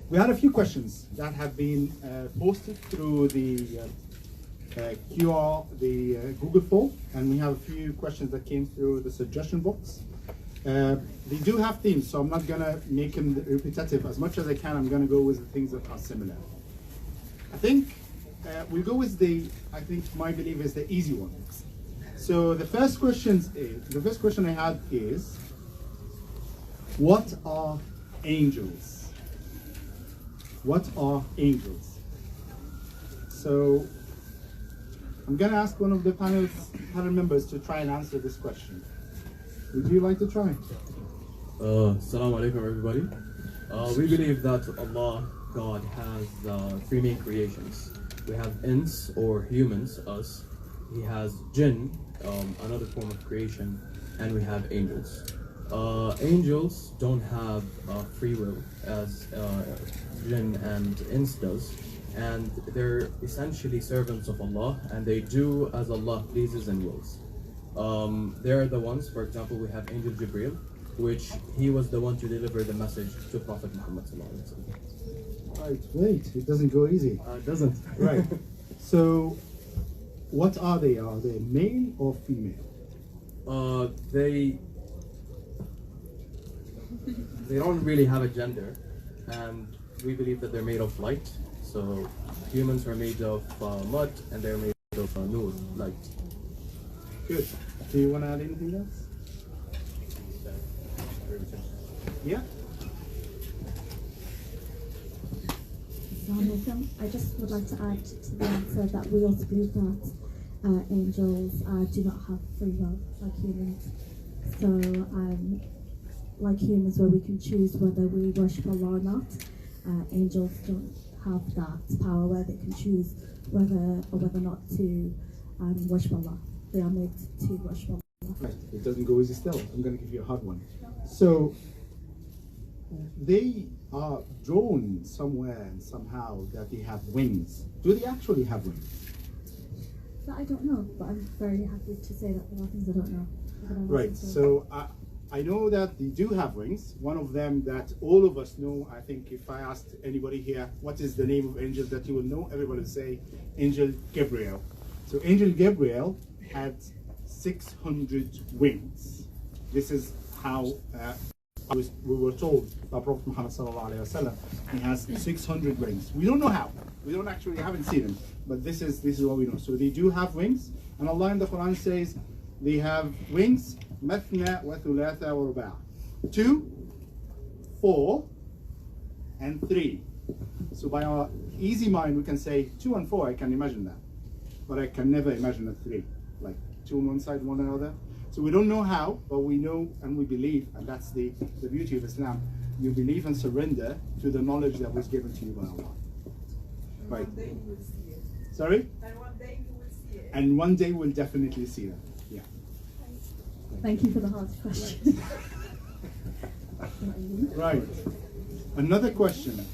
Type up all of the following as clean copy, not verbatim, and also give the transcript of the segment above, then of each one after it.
We had a few questions that have been posted through the Google form, and we have a few questions that came through the suggestion box. They do have themes, so I'm not going to make them repetitive. As much as I can, I'm going to go with the things that are similar. I think we'll go with my belief is the easy one. So the first question I had is, what are angels? What are angels? So I'm going to ask one of the panel members to try and answer this question. Would you like to try? Assalamu alaikum, everybody. We believe that Allah, God, has three main creations. We have ins, or humans, us. He has jinn, another form of creation, and we have angels. Angels don't have free will as jinn and ins does, and they're essentially servants of Allah, and they do as Allah pleases and wills. They're the ones, for example, we have Angel Jibreel, which he was the one to deliver the message to Prophet Muhammad. Right, wait, it doesn't go easy. It doesn't. Right. So, what are they? Are they male or female? They don't really have a gender, and we believe that they're made of light. So humans are made of mud, and they're made of nur, light. Good. Do you want to add anything else? Yeah. I just would like to add to the answer that we also believe that angels do not have free will like humans. So, like humans, where we can choose whether we worship Allah or not, angels don't have that power where they can choose whether or not to worship Allah. They are made to worship Allah. Right. It doesn't go easy still. I'm going to give you a hard one. So, they are drawn somewhere and somehow that they have wings. Do they actually have wings? That I don't know, but I'm very happy to say that there are things I don't know. Right. So I know that they do have wings. One of them that all of us know, I think if I asked anybody here, what is the name of angel that you will know, everybody will say Angel Gabriel. So Angel Gabriel had 600 wings. This is how we were told by Prophet Muhammad sallallahu alaihi wasallam. He has 600 wings. We don't know how. We haven't seen them, but this is what we know. So they do have wings, and Allah in the Quran says they have wings. Mathna wa thulatha wa ruba'. 2, 4, and 3. So by our easy mind, we can say 2 and 4. I can imagine that, but I can never imagine a 3, like 2 on one side, 1 on the other. So we don't know how, but we know and we believe, and that's the beauty of Islam. You believe and surrender to the knowledge that was given to you by Allah. Right. One day you will see it. Sorry? And one day you will see it. And one day we'll definitely see that. Yeah. Thank you for the hard question. Right. Another question.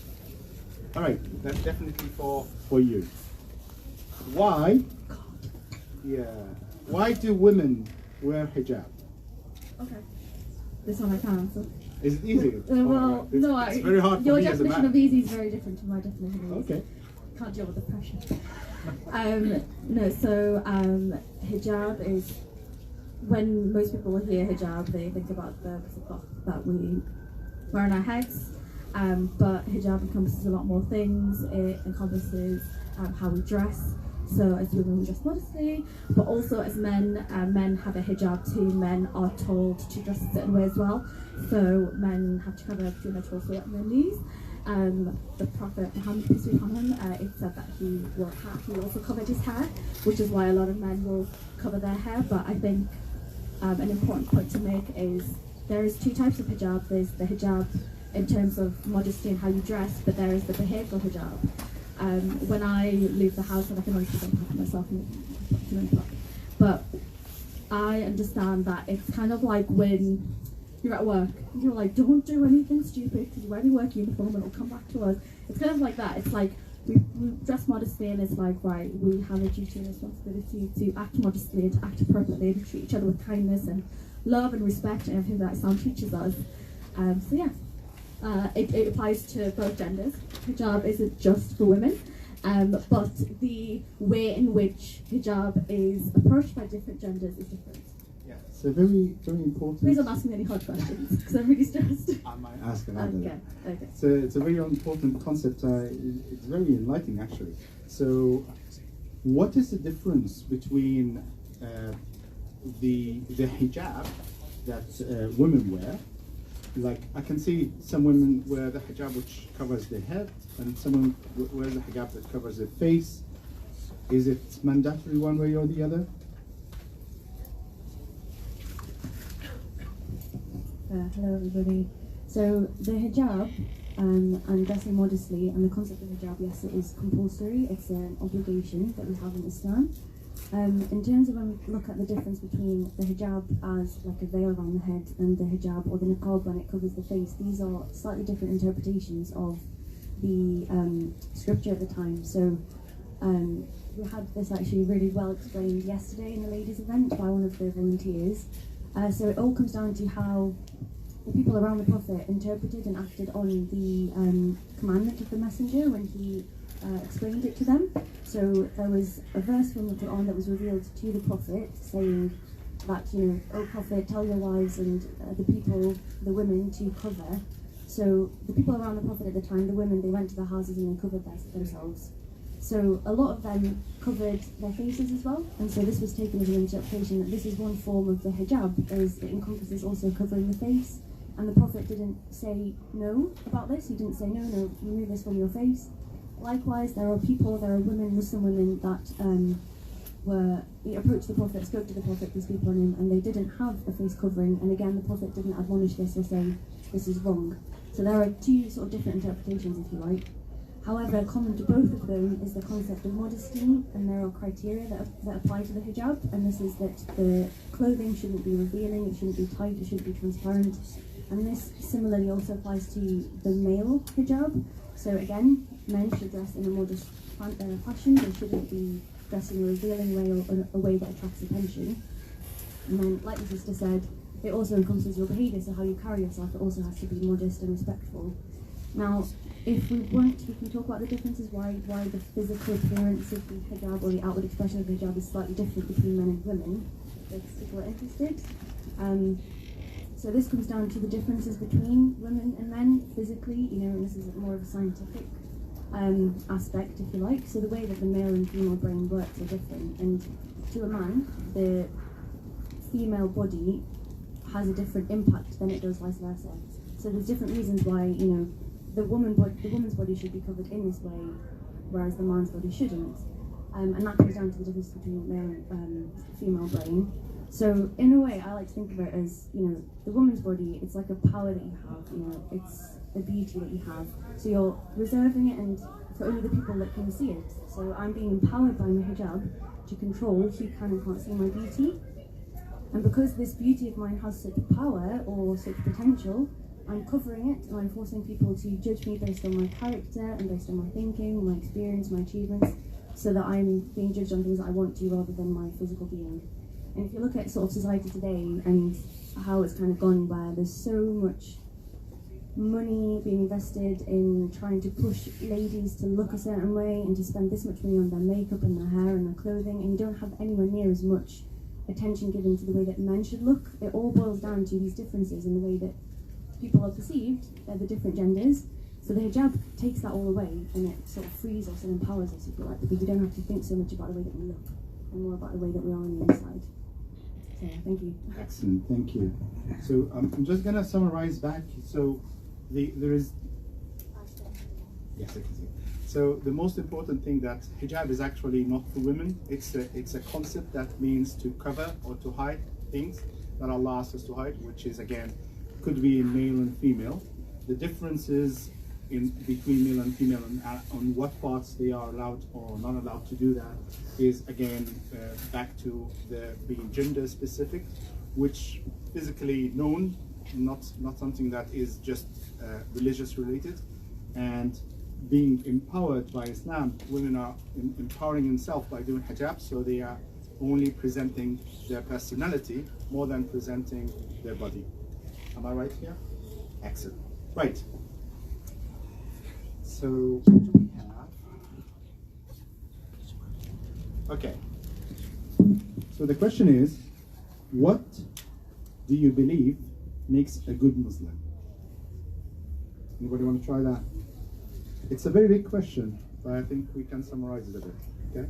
All right, that's definitely for you. Why? Yeah. Why do women wear hijab? Okay. This one I can answer. Is it easy? Well, no, it's very hard for your me as a definition man. of easy is very different to my definition of easy. Okay. Can't deal with the pressure. Hijab is, when most people hear hijab, they think about the cloth that we wear on our heads. But hijab encompasses a lot more things. It encompasses how we dress. So as women, we dress modestly, but also as men, men have a hijab too. Men are told to dress a certain way as well. So men have to cover between their torso and their knees. The Prophet Muhammad, peace be upon him, it said that he wore a hat. He also covered his hair, which is why a lot of men will cover their hair. But I think an important point to make is there is 2 types of hijab. There's the hijab in terms of modesty and how you dress, but there is the behavioural hijab. When I leave the house, and I can only speak on behalf of myself, but I understand that it's kind of like when you're at work, and you're like, don't do anything stupid because you're wearing a work uniform and it'll come back to us. It's kind of like that. It's like we dress modestly, and it's like, right, we have a duty and responsibility to act modestly and to act appropriately and treat each other with kindness and love and respect and everything that Islam teaches us. So yeah. It applies to both genders. Hijab isn't just for women, but the way in which hijab is approached by different genders is different. Yeah, so very, very important. Please don't ask me any hard questions, because I'm really stressed. I might ask another. Okay. So it's a very important concept. It's very enlightening, actually. So, what is the difference between the hijab that women wear? Like, I can see some women wear the hijab which covers their head, and someone wears the hijab that covers their face. Is it mandatory one way or the other? Hello everybody. So the hijab and dressing modestly and the concept of hijab, yes, it is compulsory. It's an obligation that we have in Islam. In terms of when we look at the difference between the hijab as like a veil around the head and the hijab or the niqab when it covers the face, these are slightly different interpretations of the scripture at the time. So we had this actually really well explained yesterday in the ladies' event by one of the volunteers. So it all comes down to how the people around the Prophet interpreted and acted on the commandment of the Messenger when he explained it to them. So there was a verse from the Quran that was revealed to the Prophet saying that, you know, "O Prophet, tell your wives and the people, the women, to cover." So the people around the Prophet at the time, the women, they went to the houses and they covered themselves. So a lot of them covered their faces as well, and so this was taken as an interpretation that this is one form of the hijab, as it encompasses also covering the face. And the Prophet didn't say no about this. He didn't say no, remove this from your face. Likewise, there are women, Muslim women, that approached the Prophet, spoke to the Prophet, these people, and they didn't have a face covering. And again, the Prophet didn't admonish this or say this is wrong. So there are two sort of different interpretations, if you like. However, common to both of them is the concept of modesty, and there are criteria that apply to the hijab, and this is that the clothing shouldn't be revealing, it shouldn't be tight, it shouldn't be transparent. And this similarly also applies to the male hijab. So again, men should dress in a modest fashion. They shouldn't be dressed in a revealing way or a way that attracts attention. And then, like the sister said, it also encompasses your behaviour, so how you carry yourself, it also has to be modest and respectful. Now, if we can talk about the differences, why the physical appearance of the hijab or the outward expression of the hijab is slightly different between men and women, if people are interested. So this comes down to the differences between women and men physically, you know, and this is more of a scientific aspect, if you like. So the way that the male and female brain works are different, and to a man, the female body has a different impact than it does vice versa. So there's different reasons why, you know, the woman's body should be covered in this way, whereas the man's body shouldn't. And that comes down to the difference between male and female brain. So in a way, I like to think of it as, you know, the woman's body, it's like a power that you have, you know, it's a beauty that you have. So you're reserving it and for only the people that can see it. So I'm being empowered by my hijab to control who can and can't see my beauty. And because this beauty of mine has such power or such potential, I'm covering it and I'm forcing people to judge me based on my character and based on my thinking, my experience, my achievements, so that I'm being judged on things that I want to rather than my physical being. And if you look at sort of society today and how it's kind of gone, where there's so much money being invested in trying to push ladies to look a certain way and to spend this much money on their makeup and their hair and their clothing, and you don't have anywhere near as much attention given to the way that men should look. It all boils down to these differences in the way that people are perceived, the different genders. So the hijab takes that all away and it sort of frees us and empowers us, if you like, because we don't have to think so much about the way that we look and more about the way that we are on the inside. So thank you. Excellent, thank you. So I'm just going to summarize back. So there is... Yes, I can see. So the most important thing that hijab is actually not for women. It's a concept that means to cover or to hide things that Allah asks us to hide, which is, again, could be in male and female. The differences between male and female and on what parts they are allowed or not allowed to do that is, again, back to the being gender specific, which physically known, not something that is just religious related. And being empowered by Islam, women are empowering themselves by doing hijab, so they are only presenting their personality more than presenting their body. Am I right here? Excellent. Right. So what do we have? Okay. So the question is, what do you believe makes a good Muslim? Anybody want to try that? It's a very big question, but I think we can summarize it a bit. Okay?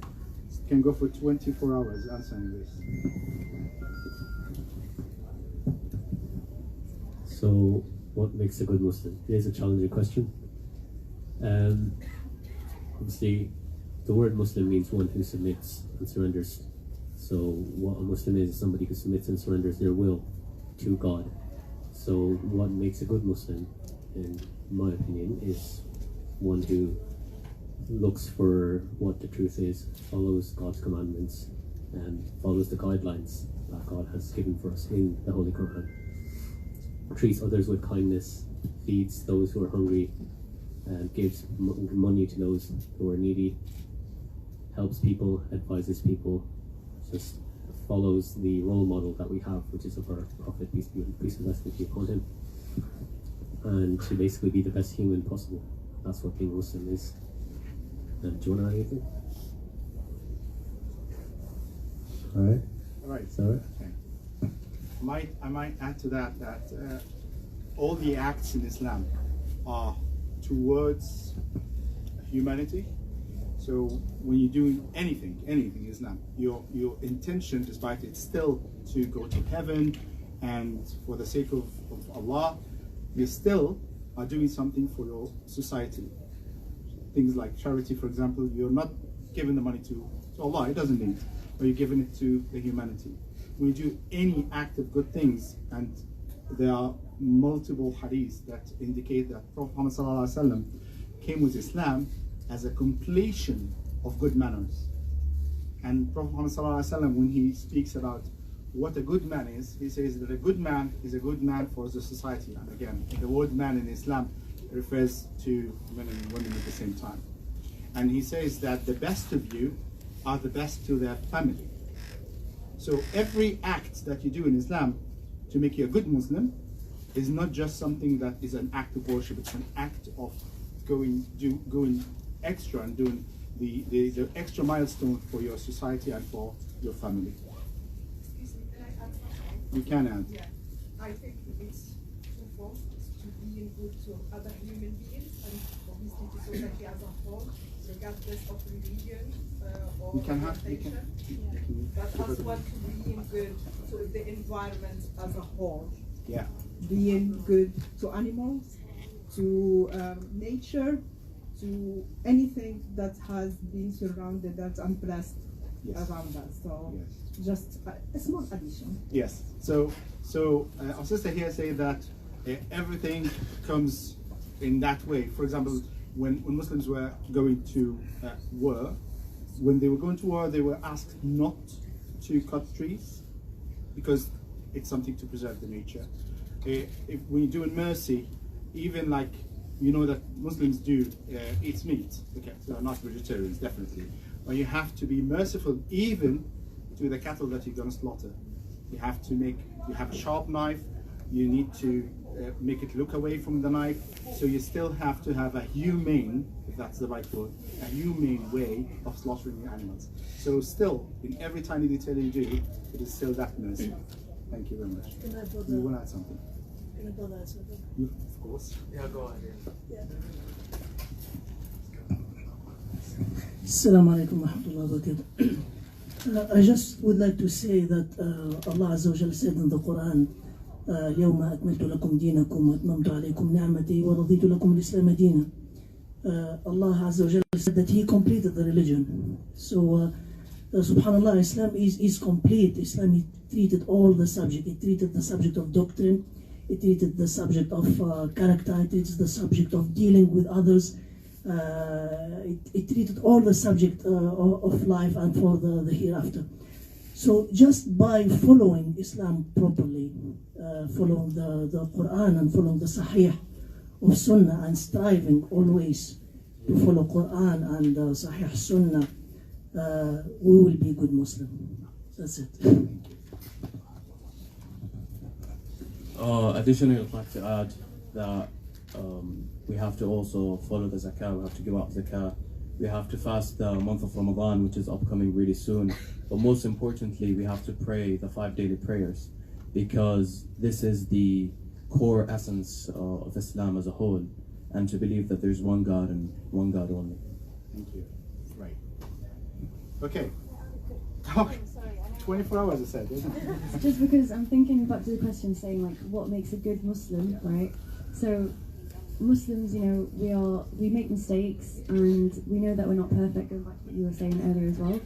Can go for 24 hours answering this. So, what makes a good Muslim? Here's a challenging question. Obviously, the word Muslim means one who submits and surrenders. So, what a Muslim is somebody who submits and surrenders their will to God. So, what makes a good Muslim, in my opinion, is one who looks for what the truth is, follows God's commandments, and follows the guidelines that God has given for us in the Holy Quran. Treats others with kindness, feeds those who are hungry, and gives money to those who are needy, helps people, advises people, just follows the role model that we have, which is of our Prophet, peace and blessings be upon him, and to basically be the best human possible. That's what being Muslim is. Do you want to add anything? Alright. All right. Is that right? Okay. I might add to that all the acts in Islam are towards humanity. So when you're doing anything in Islam, your intention, despite it's still to go to heaven and for the sake of Allah, you still are doing something for your society. Things like charity, for example, you're not giving the money to Allah, it doesn't need, but you're giving it to the humanity. When you do any act of good things, and there are multiple hadiths that indicate that Prophet Muhammad ﷺ came with Islam as a completion of good manners. And Prophet Muhammad ﷺ, when he speaks about what a good man is, he says that a good man is a good man for the society. And again, the word man in Islam refers to men and women at the same time. And he says that the best of you are the best to their family. So every act that you do in Islam to make you a good Muslim is not just something that is an act of worship, it's an act of going extra and doing the extra milestone for your society and for your family. Excuse me, can I add something? You can add. Yeah, I think it's twofold. It's to be good to other human beings and obviously to society as a whole, regardless of religion or orientation. But as well to being good to the environment as a whole. Yeah. Being good to animals, to nature, to anything that has been surrounded, that's unblessed Yes. around us. So Yes. just a small addition. Yes. So our sister here say that everything comes in that way. For example, when Muslims were going to war, when they were going to war, they were asked not to cut trees because it's something to preserve the nature. If we do in mercy, even like you know that Muslims do eat meat. Okay, so they're not vegetarians, definitely. But you have to be merciful even to the cattle that you're going to slaughter. You have a sharp knife, you need to make it look away from the knife, so you still have to have a humane, if that's the right word, a humane way of slaughtering the animals. So still, in every tiny detail you do, it is still that mercy. Thank you very much. You want to add something? You, of course. Yeah, go ahead. Assalamu alaikum wa rahmatullahi wa barakatuh. I just would like to say that Allah Azza wa Jal said in the Quran, اليوم أكملت لكم دينكم وأتممت عليكم نعمتي ورضيت لكم الإسلام دينا. Allah Azza wa Jal said that He completed the religion. So subhanallah, Islam is complete. Islam, He treated all the subject. He treated the subject of doctrine. It treated the subject of character. It treated the subject of dealing with others. It treated all the subject of life and for the hereafter. So just by following Islam properly, following the Quran and following the Sahih of Sunnah and striving always to follow Quran and Sahih Sunnah, we will be good Muslim. That's it. Additionally, I'd like to add that We have to also follow the zakah, we have to give out zakah. We have to fast the month of Ramadan, which is upcoming really soon. But most importantly, we have to pray the 5 daily prayers, because this is the core essence of Islam as a whole, and to believe that there's one God and one God only. Thank you. Right. Okay. Oh, 24 hours, I said, isn't it? Just because I'm thinking back to the question saying like what makes a good Muslim, right? So Muslims, you know, we make mistakes and we know that we're not perfect, going back to what you were saying earlier as well.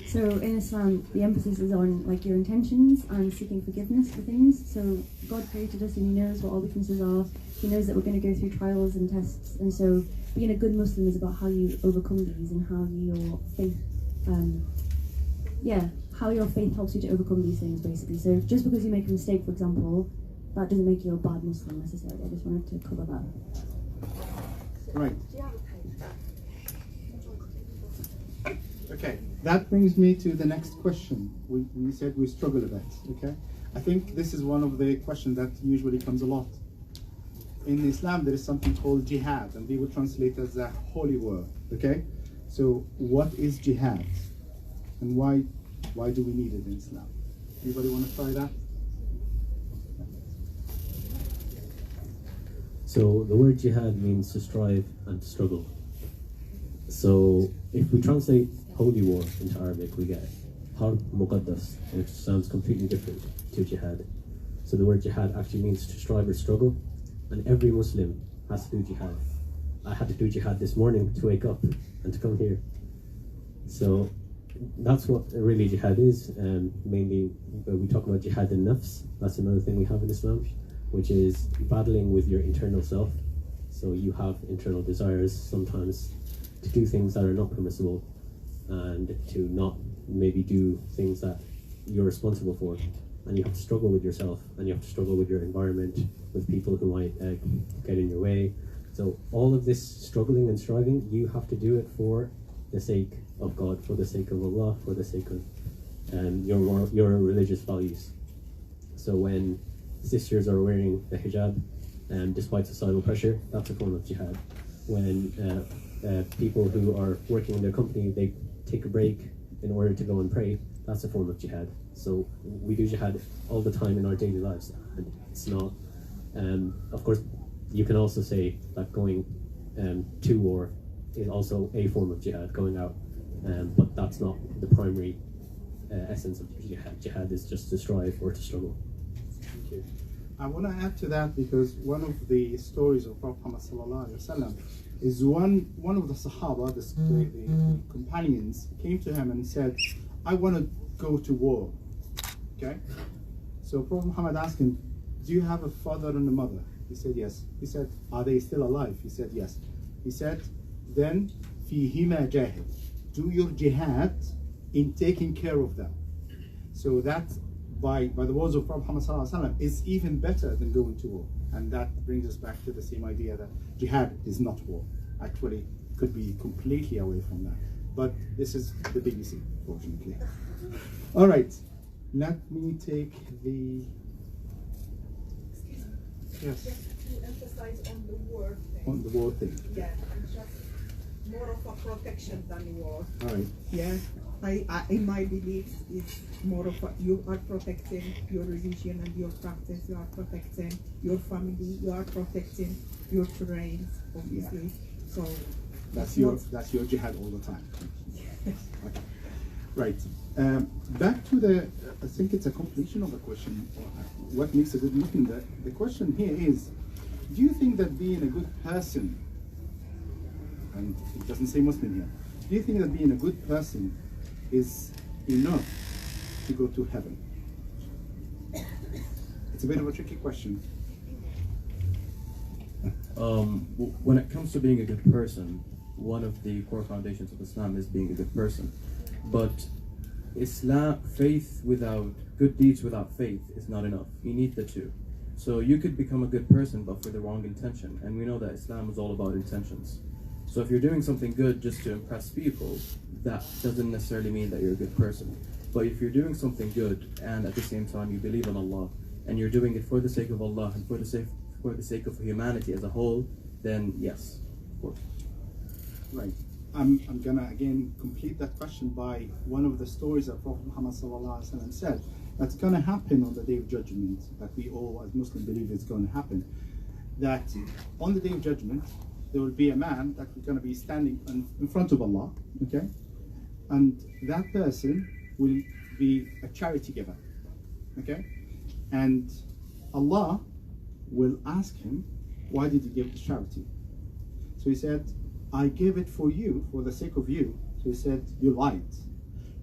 So in Islam, the emphasis is on like your intentions and seeking forgiveness for things. So God created us and He knows what our weaknesses are. He knows that we're going to go through trials and tests. And so being a good Muslim is about how you overcome these and how your faith, how your faith helps you to overcome these things, basically. So just because you make a mistake, for example, that doesn't make you a bad Muslim necessarily. I just wanted to cover that. Right. Okay, that brings me to the next question. We said we struggle a bit, okay? I think this is one of the questions that usually comes a lot. In Islam, there is something called jihad, and we would translate as a holy war, okay? So what is jihad? And why do we need it in Islam? Anybody want to try that? So the word jihad means to strive and to struggle. So if we translate holy war into Arabic, we get harb muqaddas, which sounds completely different to jihad. So the word jihad actually means to strive or struggle, and every Muslim has to do jihad. I had to do jihad this morning to wake up and to come here. So that's what really jihad is. Mainly we talk about jihad in nafs. That's another thing we have in Islam, which is battling with your internal self. So you have internal desires sometimes to do things that are not permissible and to not maybe do things that you're responsible for. And you have to struggle with yourself, and you have to struggle with your environment, with people who might get in your way. So all of this struggling and striving, you have to do it for the sake of God, for the sake of Allah, for the sake of your religious values. So when sisters are wearing the hijab, despite societal pressure, that's a form of jihad. When people who are working in their company, they take a break in order to go and pray, that's a form of jihad. So we do jihad all the time in our daily lives, and it's not, of course, you can also say that going to war is also a form of jihad, going out, but that's not the primary essence of jihad. Jihad is just to strive or to struggle. Thank you. I want to add to that, because one of the stories of Prophet Muhammad sallallahu alaihi wasallam is one of the Sahaba, the companions, came to him and said, "I want to go to war." Okay, so Prophet Muhammad asked him, "Do you have a father and a mother?" He said, "Yes." He said, "Are they still alive?" He said, "Yes." He said, "Then fihima jahid, do your jihad in taking care of them." So that, by the words of Prophet Muhammad sallallahu alaihi wasallam, is even better than going to war. And that brings us back to the same idea that jihad is not war. Actually, could be completely away from that. But this is the BBC, fortunately. All right, let me take the... Excuse me. Yes. Just to emphasize on the war thing. On the war thing. Yeah, it's just more of a protection than war. All right. Yeah, I in my beliefs, it's more of a, you are protecting your religion and your practice, you are protecting your family, you are protecting your terrains, obviously. Yeah. So that's your jihad all the time. Okay. Right. Back to the, I think it's a completion of the question. What makes a good Muslim? The question here is, do you think that being a good person, and it doesn't say Muslim here, do you think that being a good person is enough to go to heaven? It's a bit of a tricky question. When it comes to being a good person, one of the core foundations of Islam is being a good person. But faith without good deeds without faith is not enough. You need the two. So you could become a good person but for the wrong intention, and we know that Islam is all about intentions. So if you're doing something good just to impress people, that doesn't necessarily mean that you're a good person. But if you're doing something good and at the same time you believe in Allah, and you're doing it for the sake of Allah and for the sake of humanity as a whole, then yes, of course. Right. I'm gonna again complete that question by one of the stories that Prophet Muhammad ﷺ said that's gonna happen on the Day of Judgment, that we all as Muslims believe is going to happen. That on the Day of Judgment there will be a man that is going to be standing in front of Allah, okay, and that person will be a charity giver, okay, and Allah will ask him, why did you give this charity? So he said, I gave it for you, for the sake of you. So he said, you lied.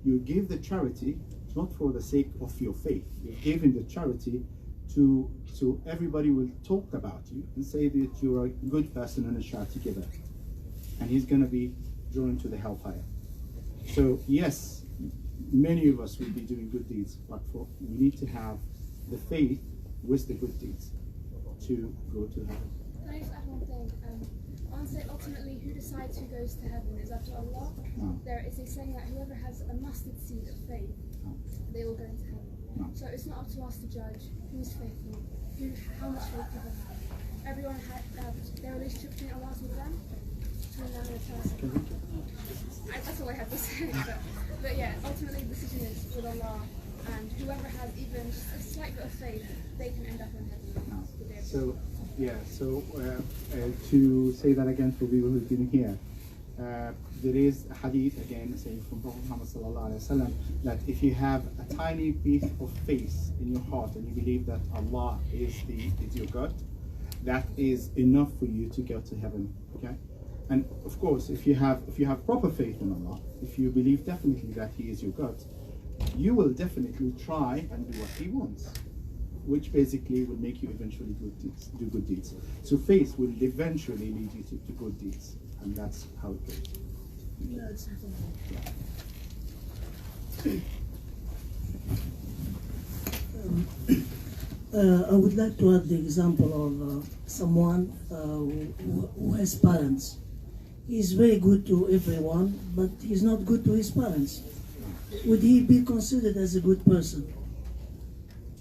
You gave the charity not for the sake of your faith. You gave him the charity so everybody will talk about you and say that you're a good person and a charity giver. And he's going to be drawn to the hellfire. So yes, many of us will be doing good deeds, but we need to have the faith with the good deeds to go to heaven. Can I just add one thing? I want to say ultimately who decides who goes to heaven is up to Allah. No. There is a saying that whoever has a mustard seed of faith, they will go into heaven. No. So it's not up to us to judge who's faithful, how much faith people have. Everyone had their relationship between Allah with them, between them and the person. That's all I have to say. But yeah, ultimately the decision is with Allah, and whoever has even just a slight bit of faith, they can end up in heaven. No. So yeah, so to say that again for people who didn't hear, there is a hadith again saying from Prophet Muhammad ﷺ that if you have a tiny bit of faith in your heart and you believe that Allah is your God, that is enough for you to go to heaven. Okay, and of course, if you have proper faith in Allah, if you believe definitely that He is your God, you will definitely try and do what He wants, which basically will make you eventually do good deeds. So faith will eventually lead you to good deeds, and that's how it goes. I would like to add the example of someone who has parents. He's very good to everyone, but he's not good to his parents. Would he be considered as a good person?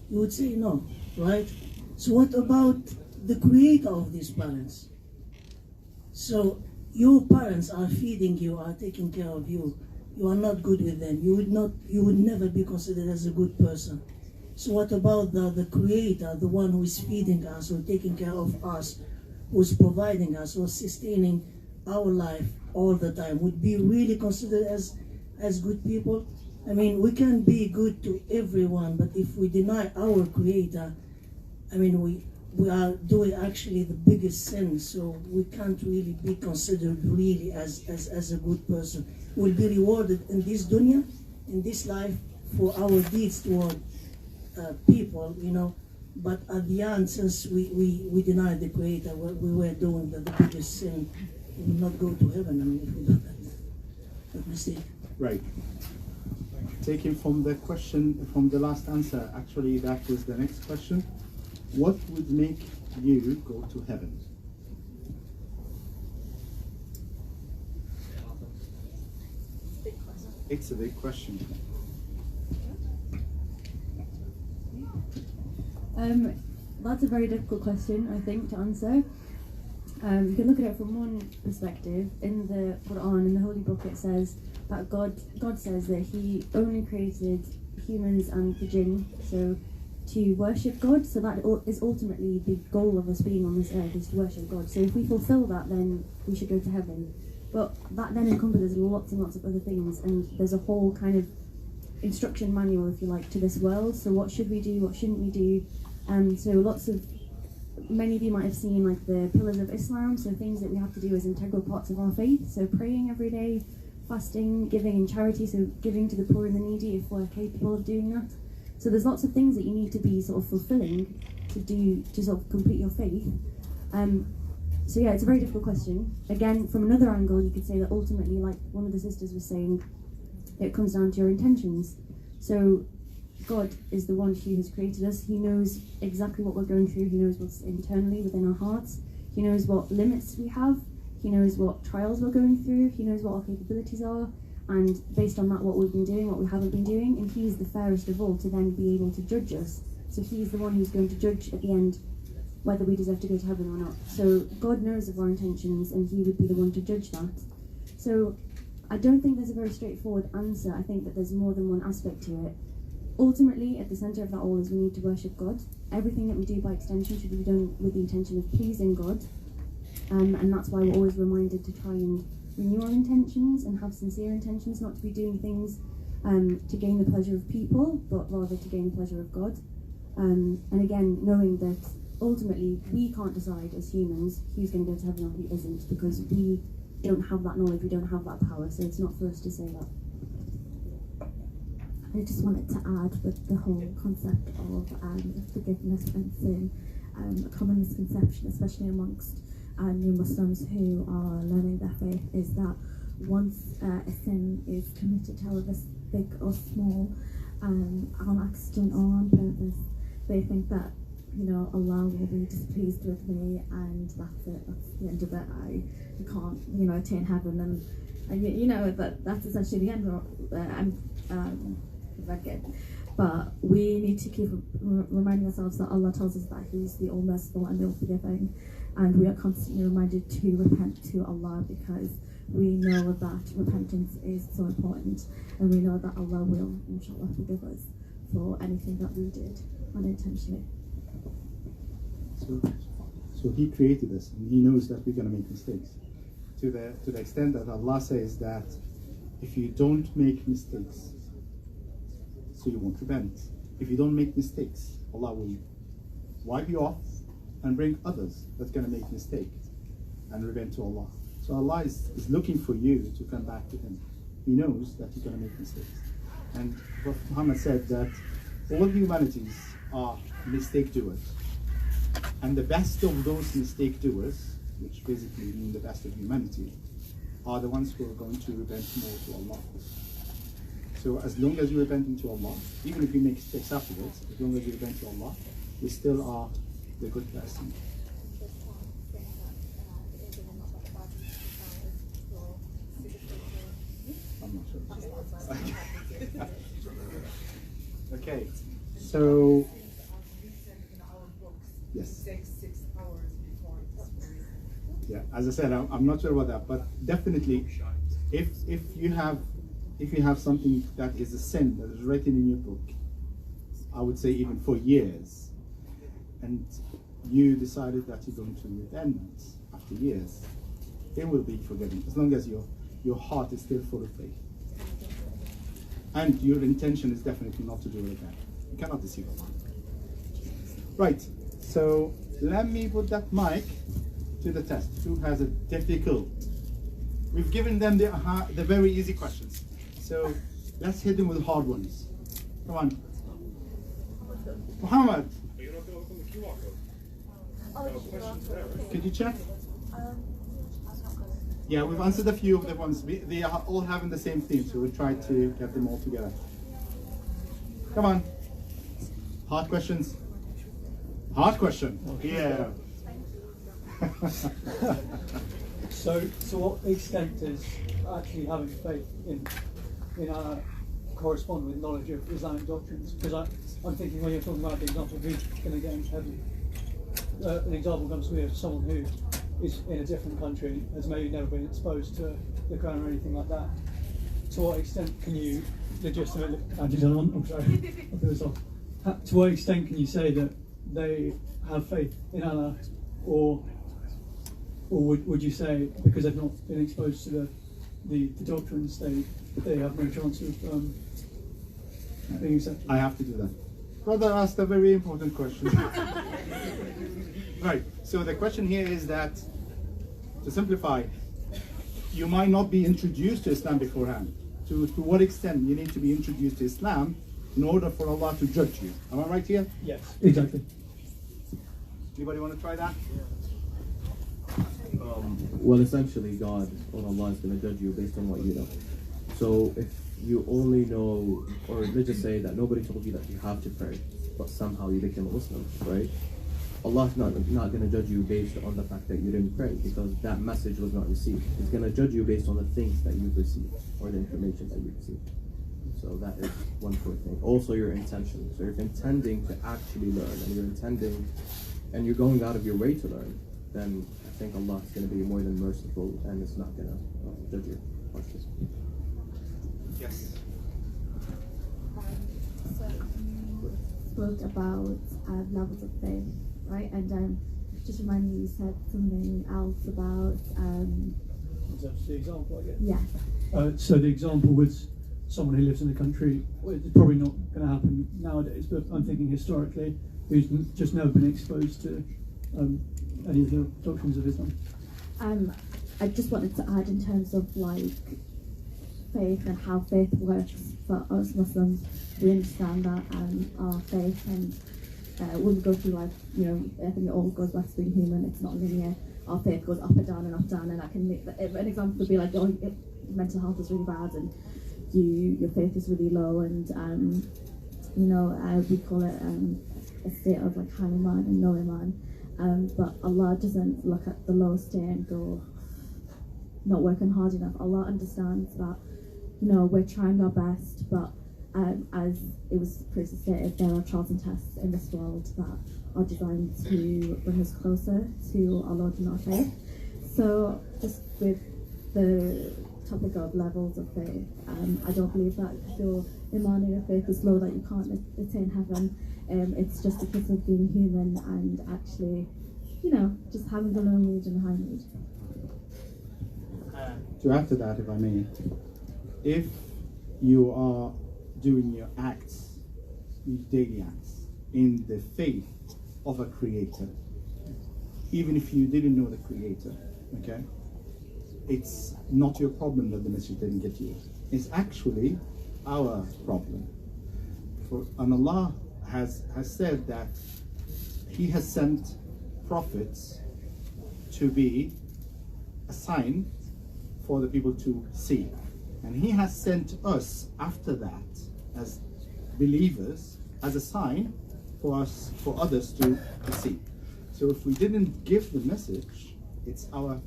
You would say no, right? So what about the creator of these parents? So your parents are feeding you, are taking care of you. You are not good with them. You would never be considered as a good person. So what about the creator, the one who is feeding us, or taking care of us, who's providing us, or sustaining our life all the time? Would be really considered as good people? I mean, we can be good to everyone, but if we deny our creator, I mean, we are doing actually the biggest sin, so we can't really be considered really as a good person. We'll be rewarded in this dunya, in this life, for our deeds toward people, you know, but at the end, since we denied the creator, we were doing the biggest sin. We will not go to heaven, I mean, if we do that mistake. Right. Taking from the question, from the last answer, actually that was the next question. What would make you go to heaven? It's a big question. That's a very difficult question, I think, to answer. You can look at it from one perspective. In the Quran, in the Holy Book, it says that God says that He only created humans and the jinn, so to worship God. So that is ultimately the goal of us being on this earth, is to worship God. So if we fulfill that, then we should go to heaven. But that then encompasses lots and lots of other things, and there's a whole kind of instruction manual, if you like, to this world. So what should we do? What shouldn't we do? So many of you might have seen like the pillars of Islam, so things that we have to do as integral parts of our faith. So praying every day, fasting, giving in charity, so giving to the poor and the needy if we're capable of doing that. So there's lots of things that you need to be sort of fulfilling to sort of complete your faith. So yeah, it's a very difficult question. Again, from another angle, you could say that ultimately, like one of the sisters was saying, it comes down to your intentions. So God is the one who has created us. He knows exactly what we're going through. He knows what's internally within our hearts. He knows what limits we have. He knows what trials we're going through. He knows what our capabilities are. And based on that, what we've been doing, what we haven't been doing. And He's the fairest of all to then be able to judge us. So He's the one who's going to judge at the end whether we deserve to go to heaven or not. So God knows of our intentions, and He would be the one to judge that. So I don't think there's a very straightforward answer. I think that there's more than one aspect to it. Ultimately, at the centre of that all is we need to worship God. Everything that we do by extension should be done with the intention of pleasing God. And that's why we're always reminded to try and renew our intentions and have sincere intentions, not to be doing things to gain the pleasure of people, but rather to gain the pleasure of God. And again, knowing that ultimately we can't decide as humans who's going to go to heaven or who isn't, because we don't have that knowledge, we don't have that power, so it's not for us to say that. I just wanted to add with the whole concept of forgiveness and sin, a common misconception, especially amongst new Muslims who are learning their faith, is that once a sin is committed, however big or small, on accident or on purpose, they think that, you know, Allah will be displeased with me and that's it, that's the end of it. I can't, you know, attain heaven, and you know that's essentially the end. But we need to keep reminding ourselves that Allah tells us that He's the all-merciful and the all-forgiving, and we are constantly reminded to repent to Allah, because we know that repentance is so important, and we know that Allah will, inshallah, forgive us for anything that we did unintentionally. So He created us, and He knows that we're going to make mistakes. To the extent that Allah says that if you don't make mistakes, so you won't repent. If you don't make mistakes, Allah will wipe you off and bring others that's going to make mistakes and repent to Allah. So Allah is looking for you to come back to Him. He knows that you're going to make mistakes. And Prophet Muhammad said that all humanities are mistake doers. And the best of those mistake doers, which basically mean the best of humanity, are the ones who are going to repent more to Allah. So as long as you repent to Allah, even if you make mistakes afterwards, as long as you repent to Allah, you still are the good person. I'm not sure. Okay, so yes. Yeah, as I said, I'm not sure about that, but definitely, if you have something that is a sin that is written in your book, I would say even for years, and you decided that you're going to repent after years, it will be forgiven, as long as your heart is still full of faith. And your intention is definitely not to do it again. You cannot deceive Allah. Right, so let me put that mic to the test. Who has a difficult? We've given them the very easy questions. So let's hit them with hard ones. Come on. Muhammad. Could you check? Yeah, we've answered a few of the ones. They are all having the same theme, so we'll try to get them all together. Come on. Hard questions. Hard question. Yeah. So, to what extent does actually having faith in correspond with knowledge of Islamic doctrines? Because I'm thinking when you're talking about the example of who's going to get into heaven, an example comes to me of someone who is in a different country, has maybe never been exposed to the Quran or anything like that. To what extent can you legitimately... I'm sorry. To what extent can you say that they have faith in Allah, or would you say because they've not been exposed to the doctrines, they have no chance of being accepted? I have to do that. Brother asked a very important question. Right, so the question here is that, to simplify, you might not be introduced to Islam beforehand. To what extent you need to be introduced to Islam in order for Allah to judge you. Am I right here? Yes, exactly. Anybody want to try that? Well, essentially, God or Allah is going to judge you based on what you know. So if you only know, or let's just say that nobody told you that you have to pray, but somehow you became a Muslim, right? Allah's not going to judge you based on the fact that you didn't pray, because that message was not received. He's going to judge you based on the things that you've received, or the information that you've received. So that is one core thing. Also your intention. So you're intending to actually learn, and you're intending and you're going out of your way to learn, then I think Allah is going to be more than merciful and is not going to judge you harshly. Yes. So you spoke about levels of faith, right? And just remind me, you said something else about That's the example, I guess. yeah. So the example was someone who lives in the country. Well, it's probably not going to happen nowadays, but I'm thinking historically, who's just never been exposed to any of the doctrines of Islam. I just wanted to add in terms of like faith and how faith works for us Muslims. We understand that our faith and when we go through life, you know, I think it all goes back to being human. It's not linear. Our faith goes up and down and up and down. And I can make an example would be like, oh, mental health is really bad and your faith is really low, and you know, we call it a state of like high iman and low iman. But Allah doesn't look at the low state and go, not working hard enough. Allah understands that, you know, we're trying our best, but as it was previously stated, there are trials and tests in this world that are designed to bring us closer to our Lord and our faith. So just with the topic of levels of faith, I don't believe that if your iman or your faith is low that you can't attain heaven. It's just a case of being human and actually, you know, just having the low mood and the high mood. To add to that, if I may, if you are doing your acts, your daily acts, in the faith of a creator, even if you didn't know the creator, okay, it's not your problem that the message didn't get you. It's actually our problem. And Allah has said that He has sent prophets to be a sign for the people to see. And He has sent us after that as believers as a sign for us, for others to see. So if we didn't give the message, it's our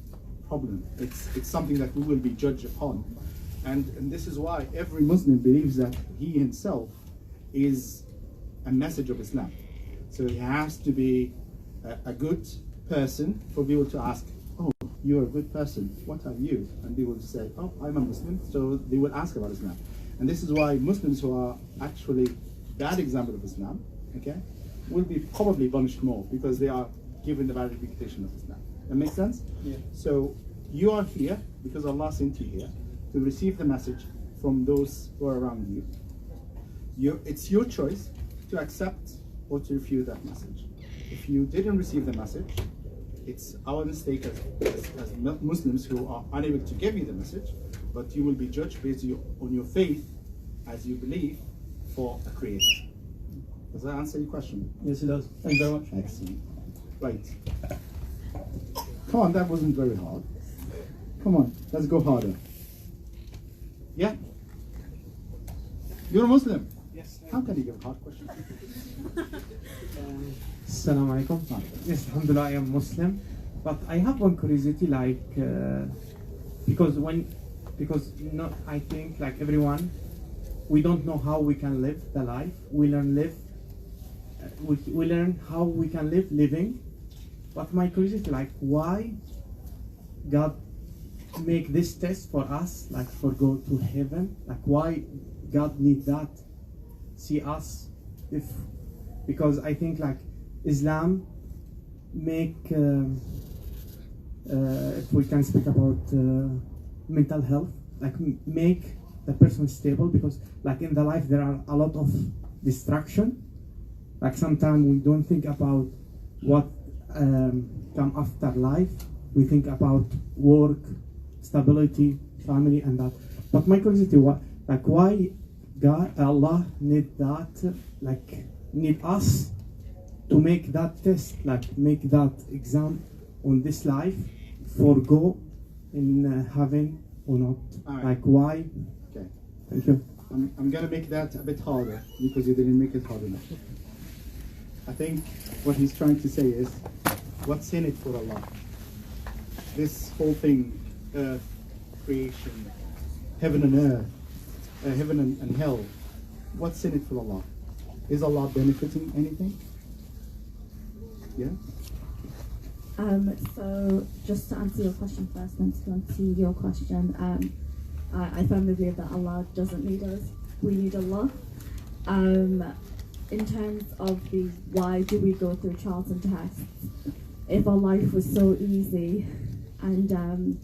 problem. It's something that we will be judged upon. And this is why every Muslim believes that he himself is a message of Islam. So he has to be a good person for people to ask, oh, you're a good person, what are you? And they will say, oh, I'm a Muslim. So they will ask about Islam. And this is why Muslims who are actually bad example of Islam, okay, will be probably punished more because they are given the bad reputation of Islam. That makes sense? Yeah. So you are here because Allah sent you here to receive the message from those who are around you. It's your choice to accept or to refuse that message. If you didn't receive the message, it's our mistake as Muslims who are unable to give you the message, but you will be judged based on your faith as you believe for a creator. Does that answer your question? Yes, it does. Thank you very much. Excellent. Right. Come on, that wasn't very hard. Come on, let's go harder. Yeah? You're a Muslim? Yes. How can you give a hard question? Assalamu alaikum. Yes, alhamdulillah, I am Muslim. But I have one curiosity, like, because you know, I think like everyone, we don't know how we can live the life. We learn how we can live living. But my curiosity, like, why God make this test for us, like for go to heaven? Like, why God need that? See us, because I think like Islam make, if we can speak about mental health, like make the person stable, because like in the life there are a lot of distraction. Like sometimes we don't think about what come after life. We think about work, stability, family, and that. But my curiosity, why Allah need that, like need us to make that test, like make that exam on this life, for go in heaven or not? Right. Like why? Okay. Thank you. I'm going to make that a bit harder because you didn't make it hard enough. I think what he's trying to say is, what's in it for Allah? This whole thing, earth, creation, heaven and earth, heaven and hell, what's in it for Allah? Is Allah benefiting anything? Yeah. So just to answer your question first, then to answer your question, I firmly believe that Allah doesn't need us. We need Allah. In terms of the why do we go through trials and tests, if our life was so easy and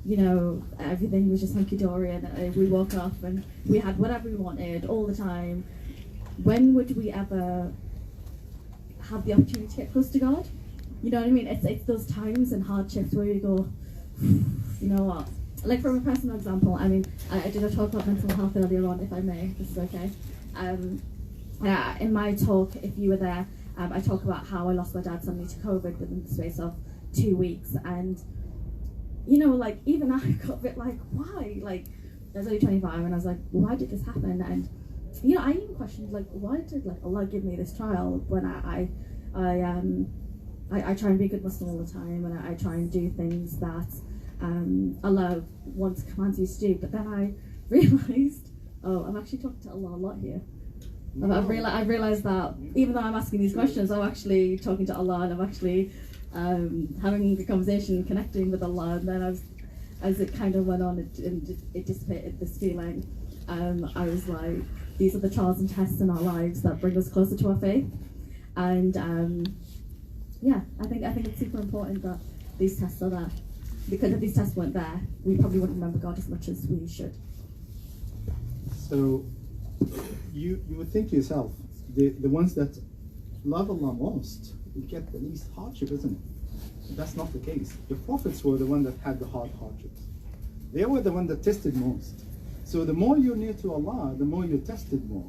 you know, everything was just hunky-dory and we woke up and we had whatever we wanted all the time, when would we ever have the opportunity to get close to God? You know what I mean? It's those times and hardships where you go, you know what? Like from a personal example, I mean, I did a talk about mental health earlier on, if I may, this is okay. In my talk, if you were there, I talk about how I lost my dad suddenly to COVID within the space of 2 weeks, and you know, like even I got a bit like, why? Like, I was only 25, and I was like, why did this happen? And you know, I even questioned like, why did like Allah give me this trial when I try and be a good Muslim all the time, and I try and do things that Allah wants, commands you to do. But then I realised, oh, I'm actually talking to Allah a lot here. I've realised that even though I'm asking these questions, I'm actually talking to Allah, and I'm actually having a conversation, connecting with Allah. And then as it kind of went on, it dissipated this feeling. I was like, these are the trials and tests in our lives that bring us closer to our faith. And yeah, I think it's super important that these tests are there, because if these tests weren't there, we probably wouldn't remember God as much as we should. So you would think to yourself, the ones that love Allah most will get the least hardship, isn't it? But that's not the case. The prophets were the one that had the hard hardships. They were the one that tested most. So the more you're near to Allah, the more you're tested more.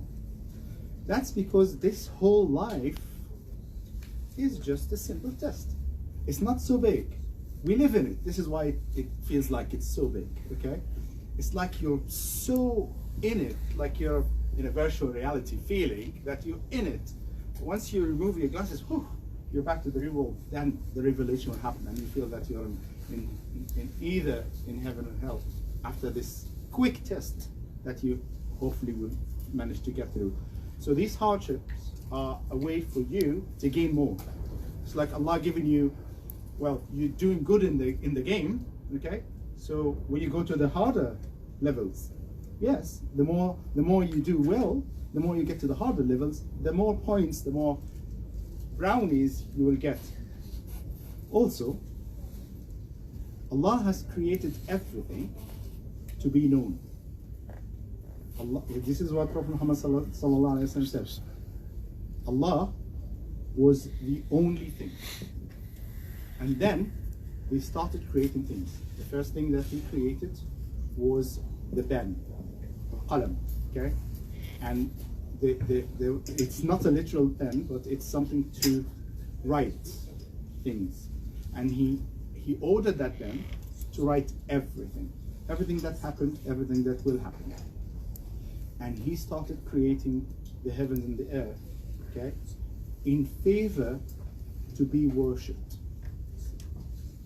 That's because this whole life is just a simple test. It's not so big. We live in it. This is why it feels like it's so big, okay? It's like you're so in it, like you're in a virtual reality feeling that you're in it. Once you remove your glasses, whew, you're back to the real world. Then the revelation will happen, and you feel that you're in either in heaven or hell after this quick test that you hopefully will manage to get through. So these hardships are a way for you to gain more. It's like Allah giving you, well, you're doing good in the game, okay? So when you go to the harder levels, yes, the more you do well, the more you get to the harder levels, the more points, the more brownies you will get. Also, Allah has created everything to be known. Allah, this is what Prophet Muhammad sallallahu alaihi wasallam says. Allah was the only thing. And then he started creating things. The first thing that he created was the pen, qalam, okay? And it's not a literal pen, but it's something to write things. And he ordered that pen to write everything that happened, everything that will happen. And he started creating the heavens and the earth, okay, in favor to be worshipped.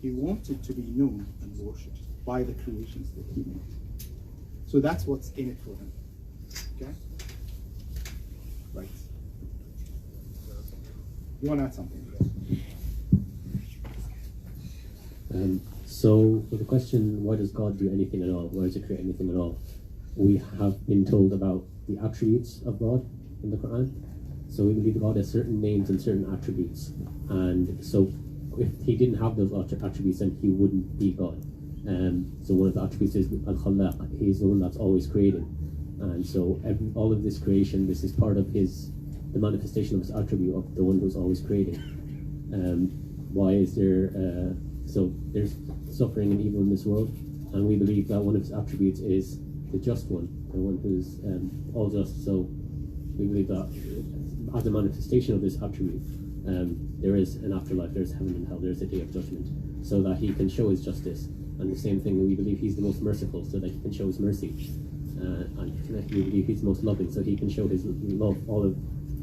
He wanted to be known and worshipped by the creations that he made. So that's what's in it for him, okay? Right. You want to add something? So for the question, why does God do anything at all? Why does he create anything at all? We have been told about the attributes of God in the Quran. So we believe God has certain names and certain attributes. And so if he didn't have those attributes, then he wouldn't be God. So one of the attributes is Al-Khallaq. He's the one that's always creating. And so all of this creation, this is part of the manifestation of his attribute of the one who's always creating. Why is there, so there's suffering and evil in this world, and we believe that one of his attributes is the just one, the one who's all just. So we believe that as a manifestation of this attribute, there is an afterlife, there's heaven and hell, there's a day of judgment, so that he can show his justice. And the same thing, we believe he's the most merciful, so that he can show his mercy. And we believe he's most loving, so he can show his love. All of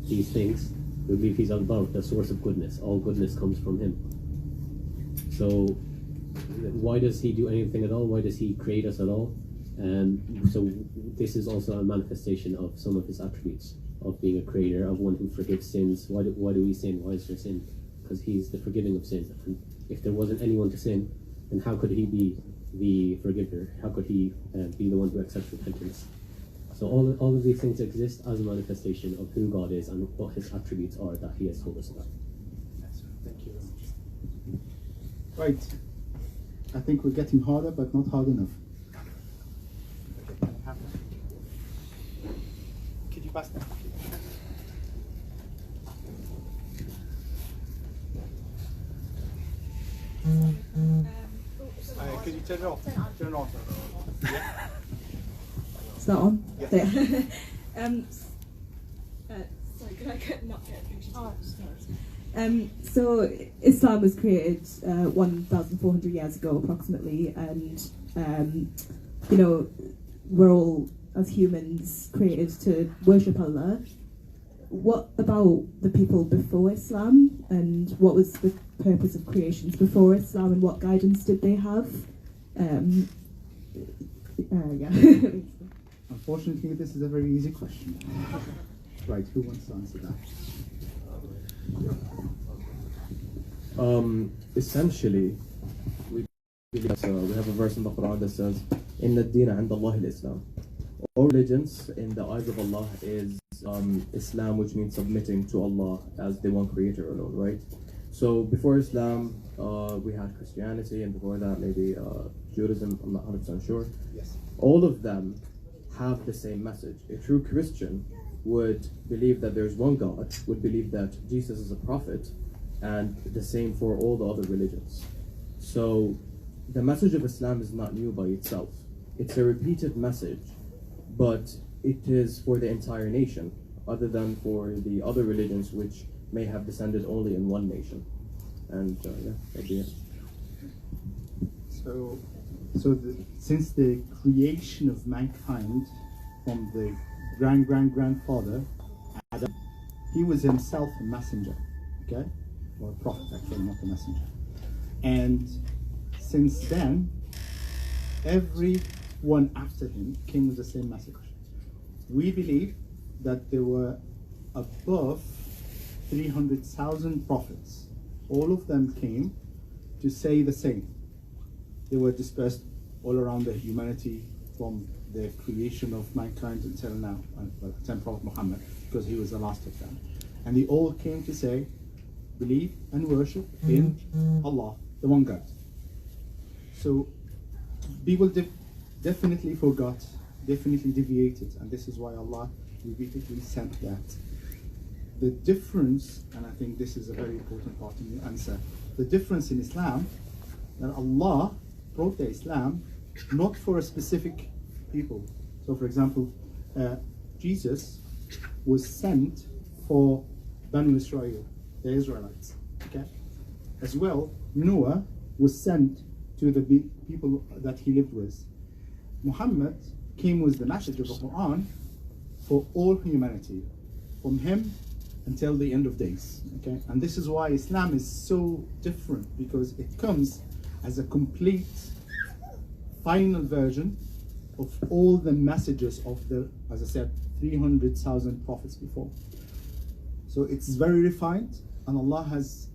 these things, we believe he's above, the source of goodness. All goodness comes from him. So why does he do anything at all? Why does he create us at all? So this is also a manifestation of some of his attributes of being a creator, of one who forgives sins. Why do we sin? Why is there sin? Because he's the forgiving of sin. And if there wasn't anyone to sin, then how could he be the forgiver? How could he be the one who accepts repentance? So all of these things exist as a manifestation of who God is and what his attributes are that he has told us about. Thank you very much. Right. I think we're getting harder, but not hard enough. Okay, can I have that? Could you pass that? Could you turn it off? Turn it off. Yeah. Is that on? Yes. Sorry, could I not get a picture? So Islam was created 1,400 years ago approximately, and you know, we're all as humans created to worship Allah. What about the people before Islam, and what was the purpose of creations before Islam, and what guidance did they have? Yeah. Unfortunately, this is a very easy question. Right, who wants to answer that? Essentially, we have a verse in the Quran that says, "Inna ad-deena 'inda Allah al-Islam." All religions in the eyes of Allah is Islam, which means submitting to Allah as the one creator alone, right? So before Islam, we had Christianity, and before that maybe Judaism, I'm not 100% sure. Yes. All of them have the same message. A true Christian would believe that there's one God, would believe that Jesus is a prophet, and the same for all the other religions. So the message of Islam is not new by itself. It's a repeated message, but it is for the entire nation, other than for the other religions which may have descended only in one nation. And yeah, that'd be it. Since the creation of mankind from the grandfather Adam, he was himself a messenger, okay? Or a prophet, actually, not a messenger. And since then, everyone after him came with the same message. We believe that there were above 300,000 prophets. All of them came to say the same. They were dispersed all around the humanity from the creation of mankind until now, until Prophet Muhammad, because he was the last of them. And they all came to say, believe and worship in Allah, the one God. So people definitely forgot, definitely deviated, and this is why Allah repeatedly sent that. The difference, and I think this is a very important part in the answer, the difference in Islam, that Allah brought the Islam not for a specific people. So for example, Jesus was sent for Banu Israel, the Israelites, okay? As well, Noah was sent to the people that he lived with. Muhammad came with the message of the Quran for all humanity, from him until the end of days, okay? And this is why Islam is so different, because it comes as a complete final version of all the messages of the, as I said, 300,000 prophets before. So it's very refined, and Allah has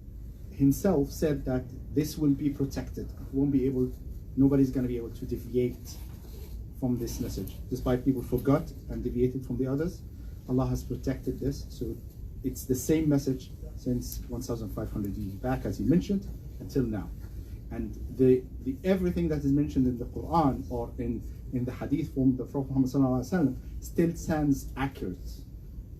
himself said that this will be protected. It won't be able, nobody's going to be able to deviate from this message. Despite people forgot and deviated from the others, Allah has protected this. So it's the same message since 1,500 years back, as he mentioned, until now. And the everything that is mentioned in the Quran or in the hadith from the Prophet Muhammad ﷺ still stands accurate.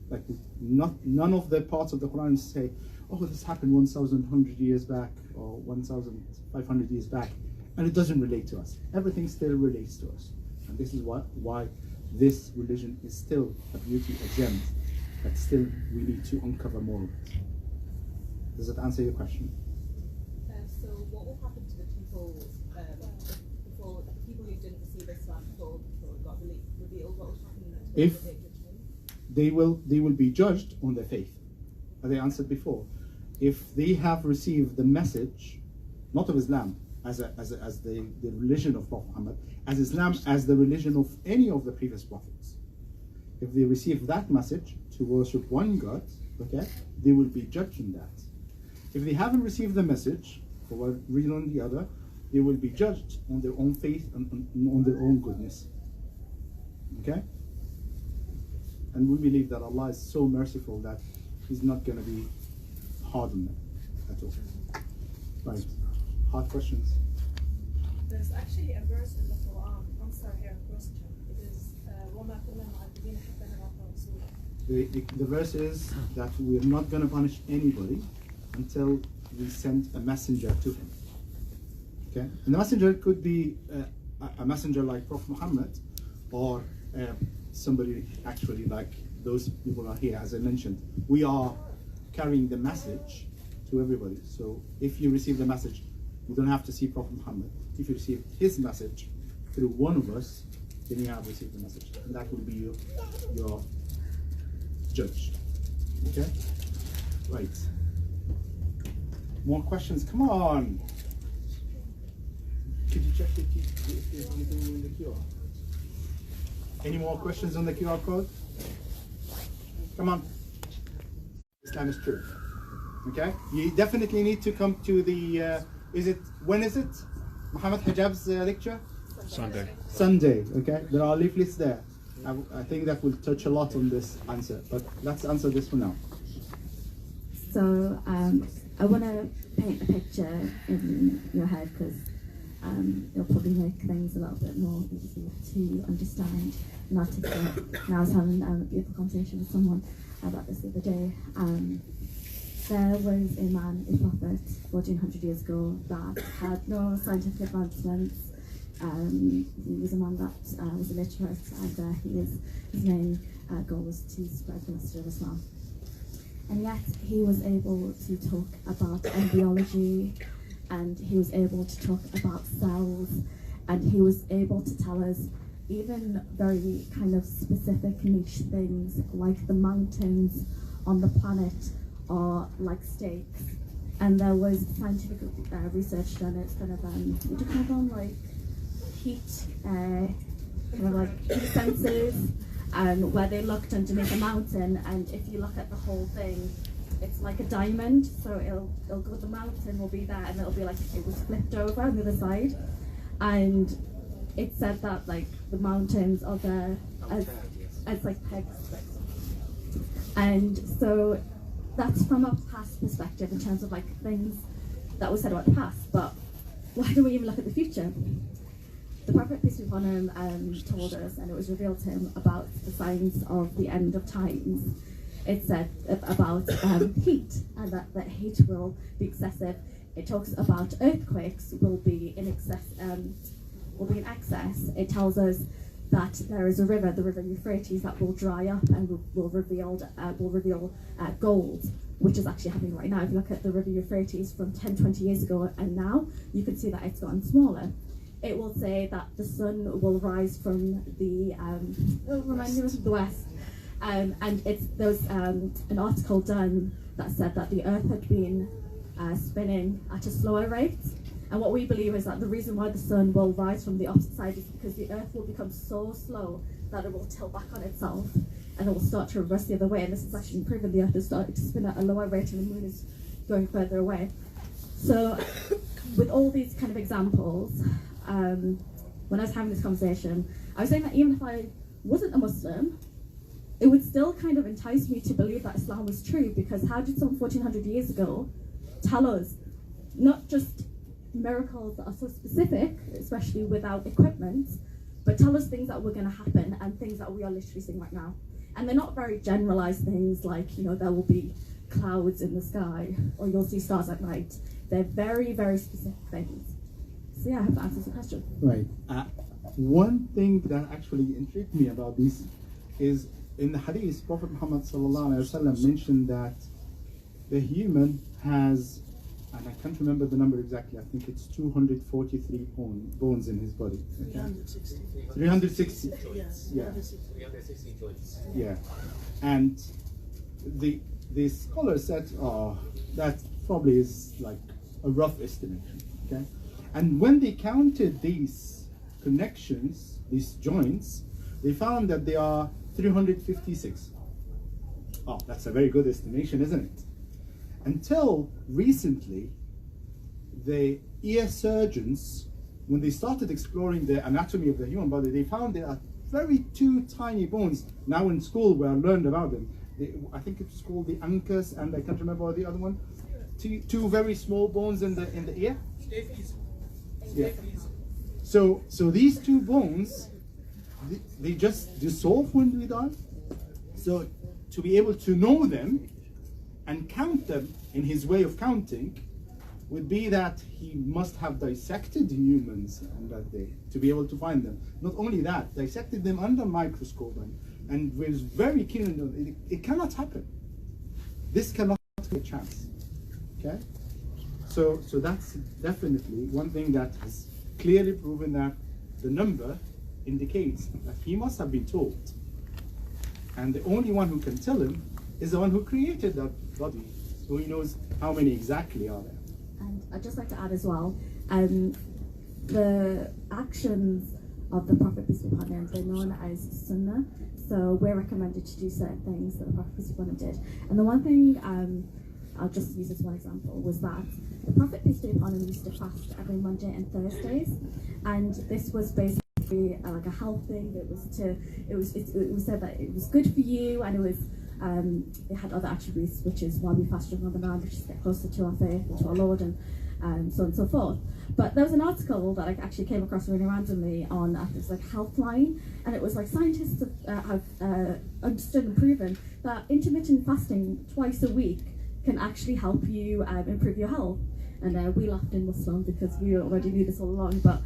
Like none of the parts of the Quran say, oh, this happened 1,100 years back or 1,500 years back, and it doesn't relate to us. Everything still relates to us. And this is why this religion is still a beauty, a gem, but still we need to uncover more of it. Does that answer your question? So what will happen to the people before the people who didn't receive Islam before it got revealed? What will happen to them? If they will be judged on their faith, as I answered before. If they have received the message, not of Islam, as the religion of Prophet Muhammad, as Islam as the religion of any of the previous prophets. If they receive that message to worship one God, okay, they will be judged in that. If they haven't received the message, for one reason or the other, they will be judged on their own faith and on their own goodness. Okay? And we believe that Allah is so merciful that He's not going to be hard on them at all. Right. Hard questions? There's actually a verse in the Quran, answer her question. It is وَمَا كُنَّا مُعَذِّبِينَ حَتَّى نَبْعَثَ رَسُولًا. The verse is that we are not going to punish anybody until we send a messenger to him. Okay? And the messenger could be a messenger like Prophet Muhammad, or somebody actually like those people are here, as I mentioned. We are carrying the message to everybody. So if you receive the message, you don't have to see Prophet Muhammad. If you receive his message through one of us, then you have received the message. And that will be your judge. Okay? Right. More questions? Come on. Could you check if there's anything in the QR? Any more questions on the QR code? Come on. Islam is true. Okay? You definitely need to come to the, when is it? Muhammad Hijab's lecture? Sunday. Sunday, okay? There are leaflets there. I think that will touch a lot on this answer, but let's answer this for now. So I want to paint a picture in your head because it'll probably make things a little bit more easy to understand and articulate. And I was having a beautiful conversation with someone about this the other day. There was a man, a prophet, 1400 years ago that had no scientific advancements. He was a man that was illiterate, and his main goal was to spread the message of Islam. And yet he was able to talk about embryology, and he was able to talk about cells, and he was able to tell us even very kind of specific niche things like the mountains on the planet are like steaks. And there was scientific research done. It's kind of what do you call them, like heat kind of like heat sensors, and where they looked underneath a mountain, and if you look at the whole thing, it's like a diamond. So it'll go, the mountain will be there, and it'll be like it was flipped over on the other side, and it said that like the mountains are there as like pegs. And so that's from a past perspective in terms of like things that was said about the past. But why don't we even look at the future? The Prophet, peace be upon him, told us, and it was revealed to him about the signs of the end of times. It said about heat, and that heat will be excessive. It talks about earthquakes will be in excess. It tells us that there is a river, the river Euphrates, that will dry up and will reveal gold, which is actually happening right now. If you look at the river Euphrates from 10-20 years ago and now, you can see that it's gotten smaller. It will say that the sun will rise from the west, and there was an article done that said that the Earth had been spinning at a slower rate. And what we believe is that the reason why the sun will rise from the opposite side is because the Earth will become so slow that it will tilt back on itself and it will start to reverse the other way. And this is actually proven the Earth is starting to spin at a lower rate and the moon is going further away. So with all these kind of examples, when I was having this conversation, I was saying that even if I wasn't a Muslim, it would still kind of entice me to believe that Islam was true, because how did some 1400 years ago tell us not just miracles that are so specific, especially without equipment, but tell us things that were going to happen and things that we are literally seeing right now. And they're not very generalized things like, there will be clouds in the sky or you'll see stars at night. They're very, very specific things. So yeah, I hope that answers the question. Right. One thing that actually intrigued me about this is in the hadith, Prophet Muhammad ﷺ mentioned that the human has, and I can't remember the number exactly, I think it's 243 bones in his body. Okay? 360. Yeah. 360 joints. Yeah. And the scholar said, that probably is like a rough estimation. Okay? And when they counted these connections, these joints, they found that they are 356. Oh, that's a very good estimation, isn't it? Until recently, the ear surgeons, when they started exploring the anatomy of the human body, they found there are very two tiny bones. Now in school we have learned about them. I think it's called the uncus, and I can't remember the other one. Two very small bones in the ear. Yeah. So these two bones, they just dissolve when we die. So to be able to know them and count them in his way of counting would be that he must have dissected humans on that day to be able to find them. Not only that, dissected them under microscope and was very keen on it cannot happen. This cannot be a chance. Okay? So that's definitely one thing that has clearly proven that the number indicates that he must have been told. And the only one who can tell him is the one who created that body. So he knows how many exactly are there. And I'd just like to add as well, the actions of the Prophet, peace be upon him, they're known as sunnah. So we're recommended to do certain things that the Prophet, peace be upon him, did. And the one thing, I'll just use this one example, was that the Prophet, peace be upon him, used to fast every Monday and Thursdays. And this was basically like a health thing. It was said that it was good for you, and it had other attributes, which is why we fast during Ramadan, which is to get closer to our faith and to our Lord, and so on and so forth. But there was an article that I actually came across really randomly on, I think it's like Healthline, and it was like scientists have understood and proven that intermittent fasting twice a week can actually help you improve your health. And we laughed in Muslim because we already knew this all along, but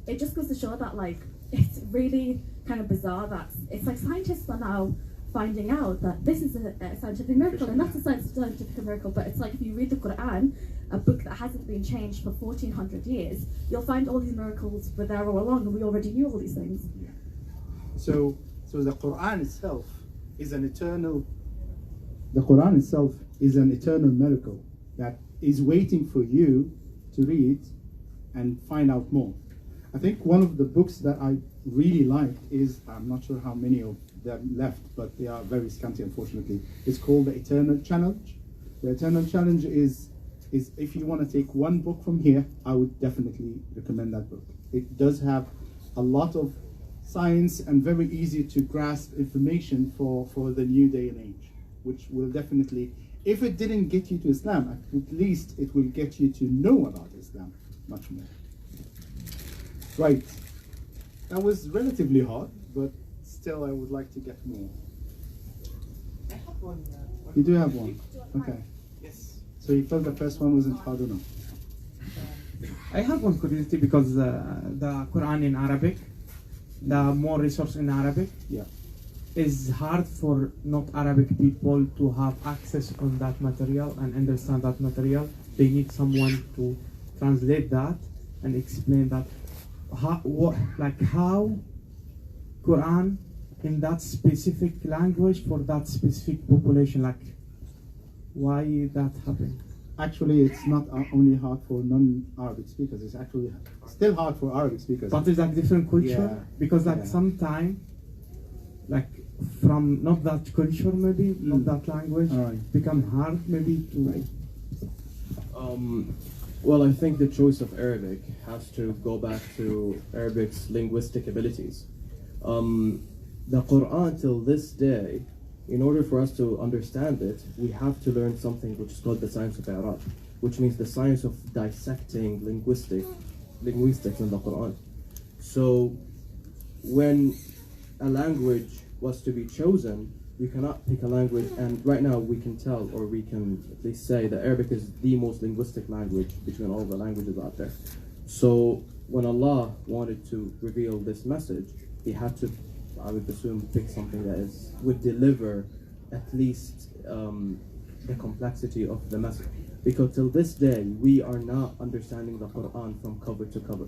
it just goes to show that like it's really kind of bizarre that it's like scientists are now finding out that this is a scientific miracle, and that's a scientific miracle. But it's like if you read the Quran, a book that hasn't been changed for 1400 years, you'll find all these miracles were there all along, and we already knew all these things. Yeah. So the Quran itself is an eternal. The Quran itself is an eternal miracle that is waiting for you to read and find out more. I think one of the books that I really liked is, I'm not sure how many of them left, but they are very scanty, unfortunately. It's called The Eternal Challenge. The Eternal Challenge is if you want to take one book from here, I would definitely recommend that book. It does have a lot of science and very easy to grasp information for the new day and age, which will definitely, if it didn't get you to Islam, at least it will get you to know about Islam much more. Right. That was relatively hard, but still I would like to get more. I have one. You do have one? Okay. Yes. So you felt the first one wasn't hard enough? I have one curiosity because the Quran in Arabic, the more resource in Arabic, yeah, is hard for not Arabic people to have access on that material and understand that material. They need someone to translate that and explain that. How Quran in that specific language for that specific population, like why that happened? Actually, it's not only hard for non-Arabic speakers, it's actually still hard for Arabic speakers. But it's like different culture, yeah, because like yeah, sometimes like from not that culture maybe, not that language, become hard maybe to Well, I think the choice of Arabic has to go back to Arabic's linguistic abilities. The Quran till this day, in order for us to understand it, we have to learn something which is called the science of Arab, which means the science of dissecting linguistics in the Quran. So when a language was to be chosen, you cannot pick a language, and right now we can tell, or we can at least say that Arabic is the most linguistic language between all the languages out there. So when Allah wanted to reveal this message, He had to, I would assume, pick something that would deliver at least the complexity of the message. Because till this day, we are not understanding the Quran from cover to cover.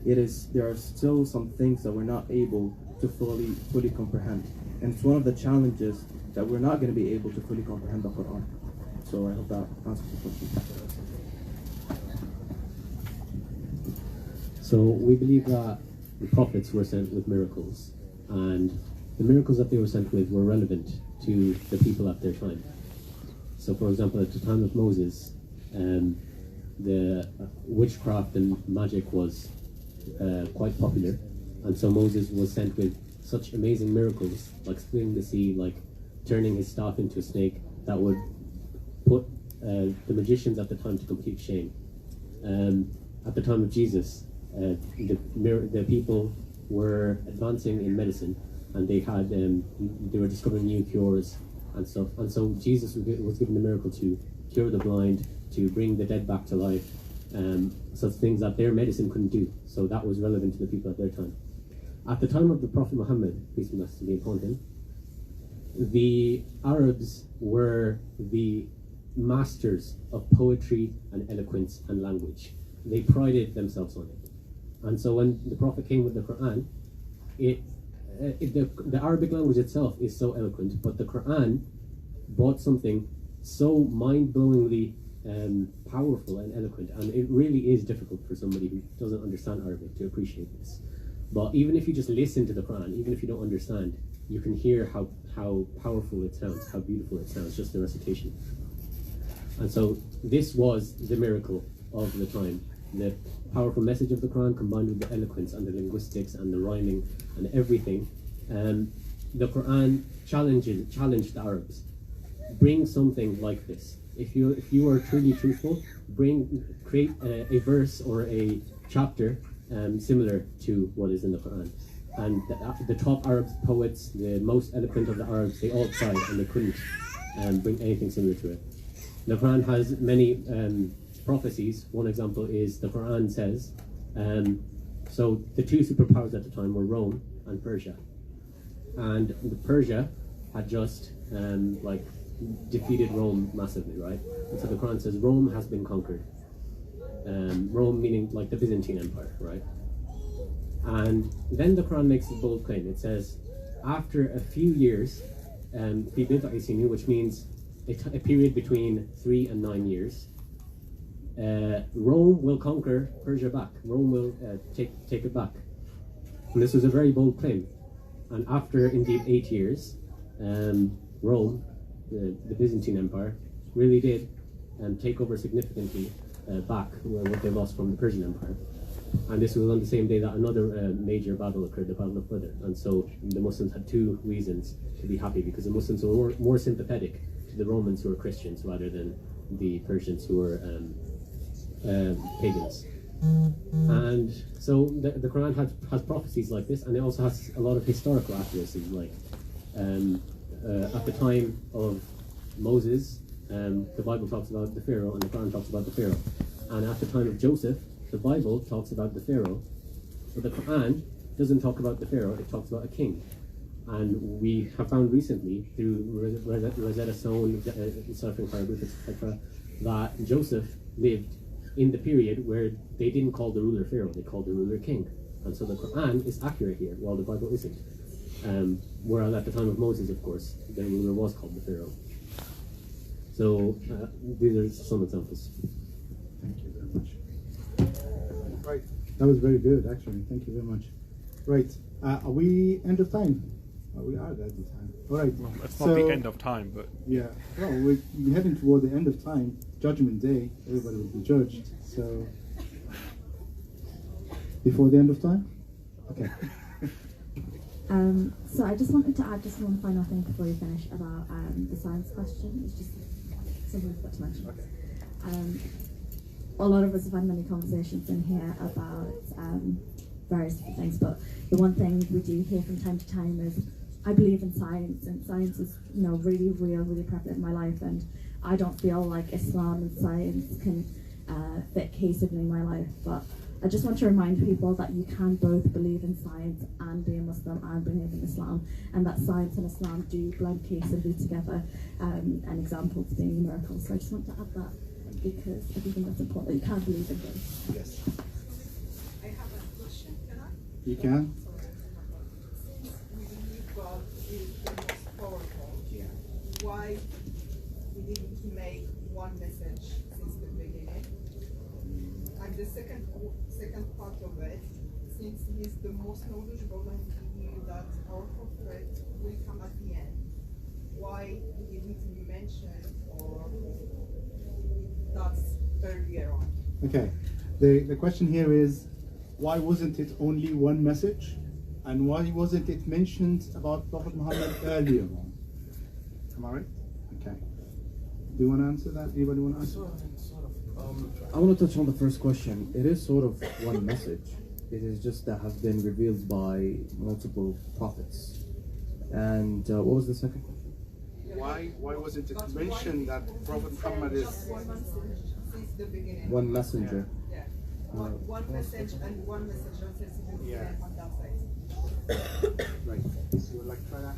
There are still some things that we're not able to fully comprehend. And it's one of the challenges that we're not going to be able to fully comprehend the Quran. So I hope that answers the question. So we believe that the prophets were sent with miracles, and the miracles that they were sent with were relevant to the people at their time. So for example, at the time of Moses, the witchcraft and magic was quite popular, and so Moses was sent with such amazing miracles, like splitting the sea, like turning his staff into a snake, that would put the magicians at the time to complete shame. At the time of Jesus, the people were advancing in medicine, and they were discovering new cures and stuff. And so Jesus was given the miracle to cure the blind, to bring the dead back to life, such things that their medicine couldn't do. So that was relevant to the people at their time. At the time of the Prophet Muhammad, peace and blessings be upon him, the Arabs were the masters of poetry and eloquence and language. They prided themselves on it. And so when the Prophet came with the Quran, the Arabic language itself is so eloquent, but the Quran brought something so mind-blowingly powerful and eloquent, and it really is difficult for somebody who doesn't understand Arabic to appreciate this. But even if you just listen to the Quran, even if you don't understand, you can hear how powerful it sounds, how beautiful it sounds, just the recitation. And so this was the miracle of the time. The powerful message of the Quran combined with the eloquence and the linguistics and the rhyming and everything. The Quran challenged the Arabs. Bring something like this. If you are truly truthful, create a verse or a chapter similar to what is in the Quran. And the top Arab poets, the most eloquent of the Arabs, they all tried and they couldn't bring anything similar to it. The Quran has many prophecies. One example is the Quran says, so the two superpowers at the time were Rome and Persia. And Persia had just defeated Rome massively, right? And so the Quran says Rome has been conquered. Rome meaning like the Byzantine Empire, right? And then the Quran makes a bold claim. It says, after a few years, which means a period between 3 and 9 years, Rome will conquer Persia back. Rome will take it back. And this was a very bold claim. And after indeed 8 years, Rome, the Byzantine Empire, really did take over significantly back what they lost from the Persian Empire. And this was on the same day that another major battle occurred, the Battle of Badr. And so the Muslims had two reasons to be happy, because the Muslims were more sympathetic to the Romans who were Christians rather than the Persians who were pagans. And so the Quran has prophecies like this, and it also has a lot of historical accuracy. Like at the time of Moses, the Bible talks about the Pharaoh, and the Quran talks about the Pharaoh. And at the time of Joseph, the Bible talks about the Pharaoh, but the Quran doesn't talk about the Pharaoh, it talks about a king. And we have found recently, through Rosetta Stone, Surfing Hieroglyphics, etc., that Joseph lived in the period where they didn't call the ruler Pharaoh, they called the ruler king. And so the Quran is accurate here, while the Bible isn't. Whereas at the time of Moses, of course, the ruler was called the Pharaoh. So these are some examples. Thank you very much. Right, that was very good, actually. Thank you very much. Right, are we end of time? We are at the time. All right. Well, it's not the end of time, but yeah. Well, we're heading toward the end of time. Judgment Day. Everybody will be judged. So before the end of time. Okay. So I just wanted to add just one final thing before we finish about the science question. It's just something I've got to mention. Okay. A lot of us have had many conversations in here about various different things, but the one thing we do hear from time to time is, I believe in science, and science is, really real, really prevalent in my life, and I don't feel like Islam and science can fit cohesively in my life. But I just want to remind people that you can both believe in science and be a Muslim and believe in Islam, and that science and Islam do blend cohesively together, and examples being miracles. So I just want to add that, because I think that's important, that you can believe in both. Yes. I have a question, can I? You can. Since we believe God is the most powerful, why didn't He make one message since the beginning? And the second part of it, since he's the most knowledgeable and he knew that our prophet will come at the end, why he didn't mention or that's earlier on? Okay, the question here is, why wasn't it only one message? And why wasn't it mentioned about Prophet Muhammad earlier on? Am I right? Okay. Do you want to answer that? Anybody want to answer? I want to touch on the first question. It is sort of one message. It is just that has been revealed by multiple prophets. And what was the second question? Why wasn't it mentioned that Prophet Muhammad is Since the beginning. One messenger. Yeah. One message and one message on that side. Right. You would like to try that?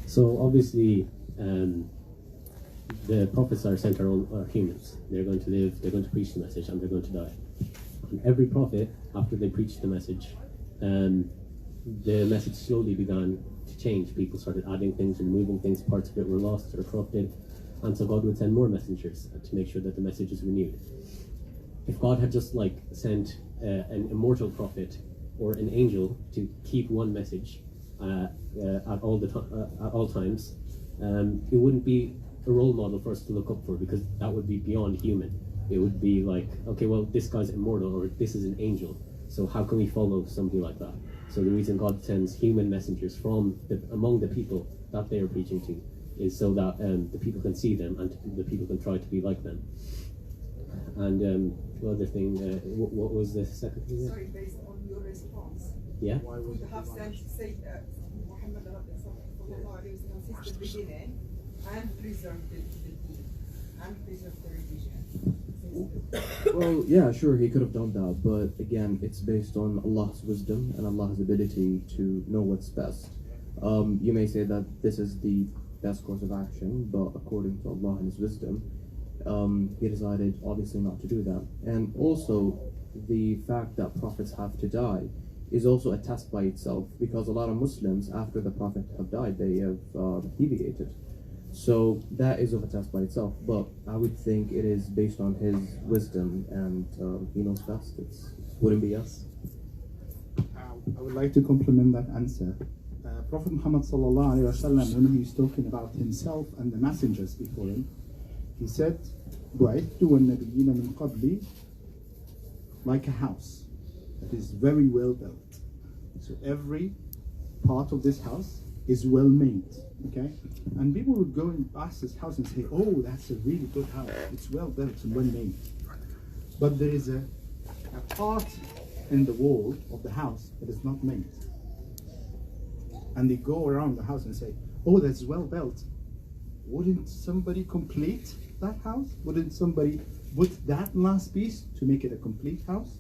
So obviously, the prophets are sent are humans. They're going to live, they're going to preach the message, and they're going to die. And every prophet, after they preached the message slowly began to change. People started adding things, removing things, parts of it were lost or corrupted. And so God would send more messengers to make sure that the message is renewed. If God had just sent an immortal prophet or an angel to keep one message at all times, it wouldn't be a role model for us to look up for, because that would be beyond human. It would be like, okay, well, this guy's immortal, or this is an angel, so how can we follow somebody like that? So the reason God sends human messengers from among the people that they are preaching to is so that the people can see them and the people can try to be like them. And the other thing, what was the second thing? Sorry, based on your response. Yeah? Why would you have sent, say, Muhammad since the beginning and preserved the deen and preserved the religion? Well, yeah, sure, he could have done that, but again, it's based on Allah's wisdom and Allah's ability to know what's best. You may say that this is the best course of action, but according to Allah and His wisdom, he decided obviously not to do that. And also, the fact that prophets have to die is also a test by itself, because a lot of Muslims, after the prophet have died, they have deviated. So that is of a test by itself, but I would think it is based on his wisdom, and he knows best. It wouldn't be us. I would like to complement that answer. Prophet Muhammad sallallahu alaihi wasallam, when he's talking about himself and the messengers before him, he said, "Bu'ithtu wan-nabiyyina min qabli," like a house that is very well built. So every part of this house is well made. Okay, and people would go and pass this house and say, "Oh, that's a really good house. It's well built and well made." But there is a part in the wall of the house that is not made. And they go around the house and say, "Oh, that's well built. Wouldn't somebody complete that house? Wouldn't somebody put that last piece to make it a complete house?"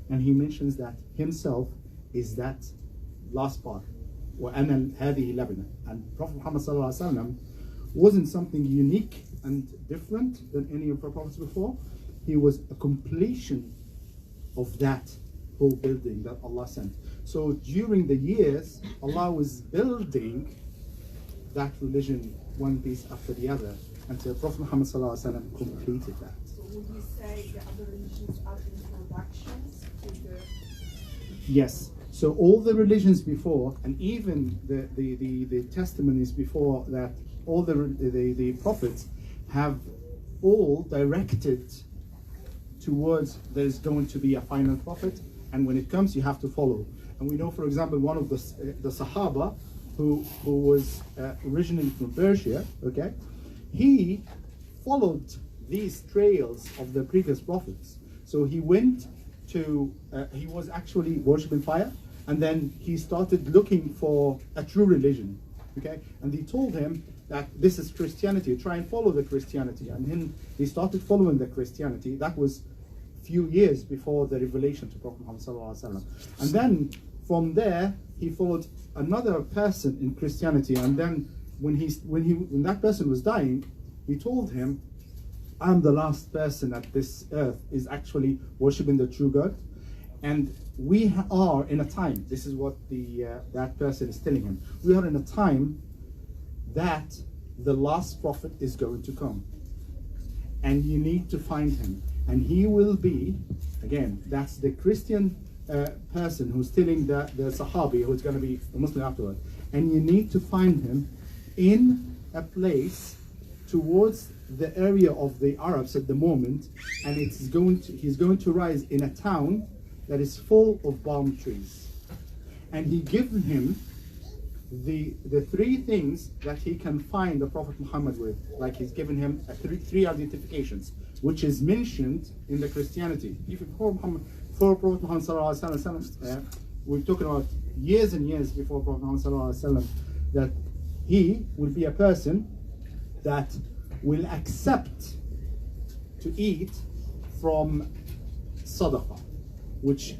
And he mentions that himself is that last part. وَأَنَا هَذِهِ لَبْنَةٌ. And Prophet Muhammad ﷺ wasn't something unique and different than any of the prophets before. He was a completion of that whole building that Allah sent. So during the years, Allah was building that religion one piece after the other until Prophet Muhammad ﷺ completed that. So would you say the other religions are introductions to the... Yes. So all the religions before, and even the testimonies before that, all the prophets have all directed towards there's going to be a final prophet, and when it comes, you have to follow. And we know, for example, one of the Sahaba who was originally from Persia, okay, he followed these trails of the previous prophets. So he went to, he was actually worshipping fire, and then he started looking for a true religion, okay? And they told him that this is Christianity, try and follow the Christianity. And then he started following the Christianity. That was a few years before the revelation to Prophet Muhammad ﷺ. And then from there, he followed another person in Christianity. And then when that person was dying, he told him, "I'm the last person at this earth is actually worshipping the true God. And we are in a time," this is what that person is telling him, "we are in a time that the last prophet is going to come. and you need to find him. And he will be, again, that's the Christian person who's telling the Sahabi who's going to be a Muslim afterward. And you need to find him in a place towards the area of the Arabs at the moment, and he's going to rise in a town that is full of palm trees. And he given him the three things that he can find the Prophet Muhammad with, like he's given him three identifications, which is mentioned in the Christianity. Even before Prophet Muhammad sallallahu alaihi wasallam, we're talking about years and years before Prophet Muhammad sallallahu alaihi wasallam, that he will be a person that will accept to eat from sadaqah, which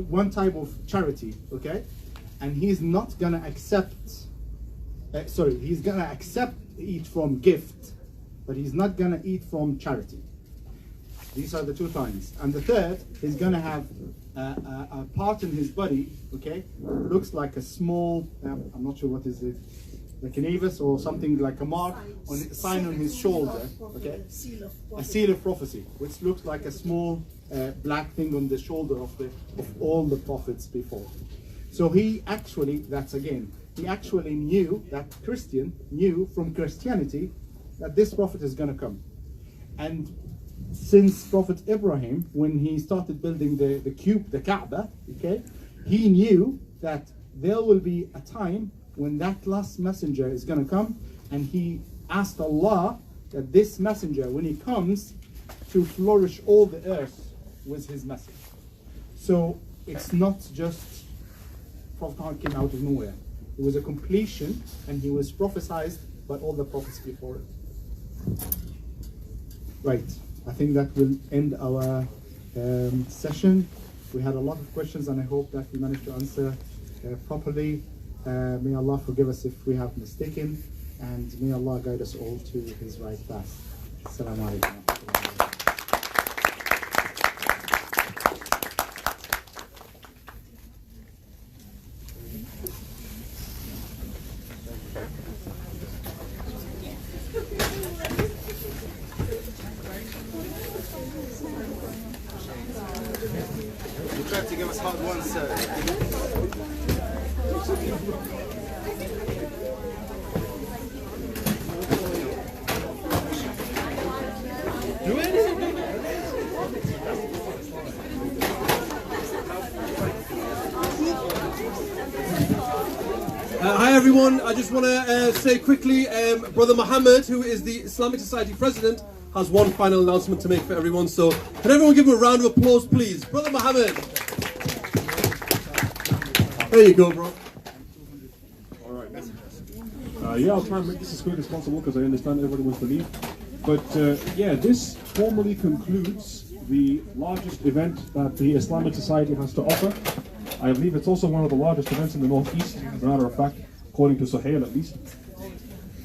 one type of charity, okay? And he's not gonna accept, he's gonna accept eat from gift, but he's not gonna eat from charity. These are the two times. And the third, he's gonna have a part in his body, okay, looks like a small, I'm not sure what is it, like an avis or something, like a mark, on a sign on his shoulder, okay, a seal of prophecy, which looks like a small black thing on the shoulder of all the prophets before. So he actually, he actually knew, that Christian knew from Christianity that this prophet is going to come. And since Prophet Ibrahim, when he started building the Kaaba, okay, he knew that there will be a time when that last messenger is going to come, and he asked Allah that this messenger, when he comes, to flourish all the earth with his message. So it's not just Prophet Muhammad came out of nowhere. It was a completion, and he was prophesied by all the prophets before it. Right, I think that will end our session. We had a lot of questions, and I hope that we managed to answer properly. May Allah forgive us if we have mistaken, and may Allah guide us all to His right path. Assalamu alaikum. You tried to give us hot ones, sir. Hi everyone, I just want to say quickly, Brother Muhammad, who is the Islamic Society President, has one final announcement to make for everyone. So can everyone give him a round of applause, please? Brother Muhammad. There you go, bro. Alright. Yeah, I'll try and make this as quick as possible because I understand everybody wants to leave. But yeah, this formally concludes the largest event that the Islamic Society has to offer. I believe it's also one of the largest events in the Northeast, as a matter of fact, according to Suhail at least.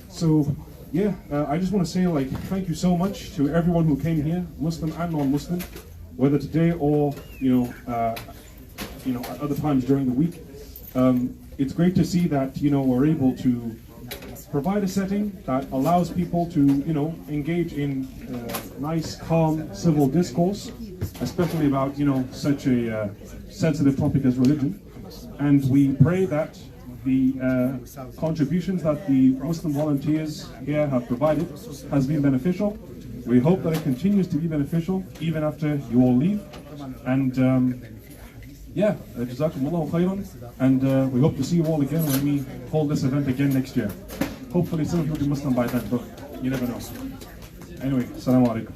So yeah, I just want to say, like, thank you so much to everyone who came here, Muslim and non-Muslim, whether today or at other times during the week. It's great to see that we're able to provide a setting that allows people to engage in nice, calm, civil discourse, especially about such a sensitive topic as religion. And we pray that the contributions that the Muslim volunteers here have provided has been beneficial. We hope that it continues to be beneficial even after you all leave. And yeah, Jazakumullahu khairan. And we hope to see you all again when we hold this event again next year. Hopefully some of you will be Muslim by then, but you never know. Anyway, assalamu alaikum.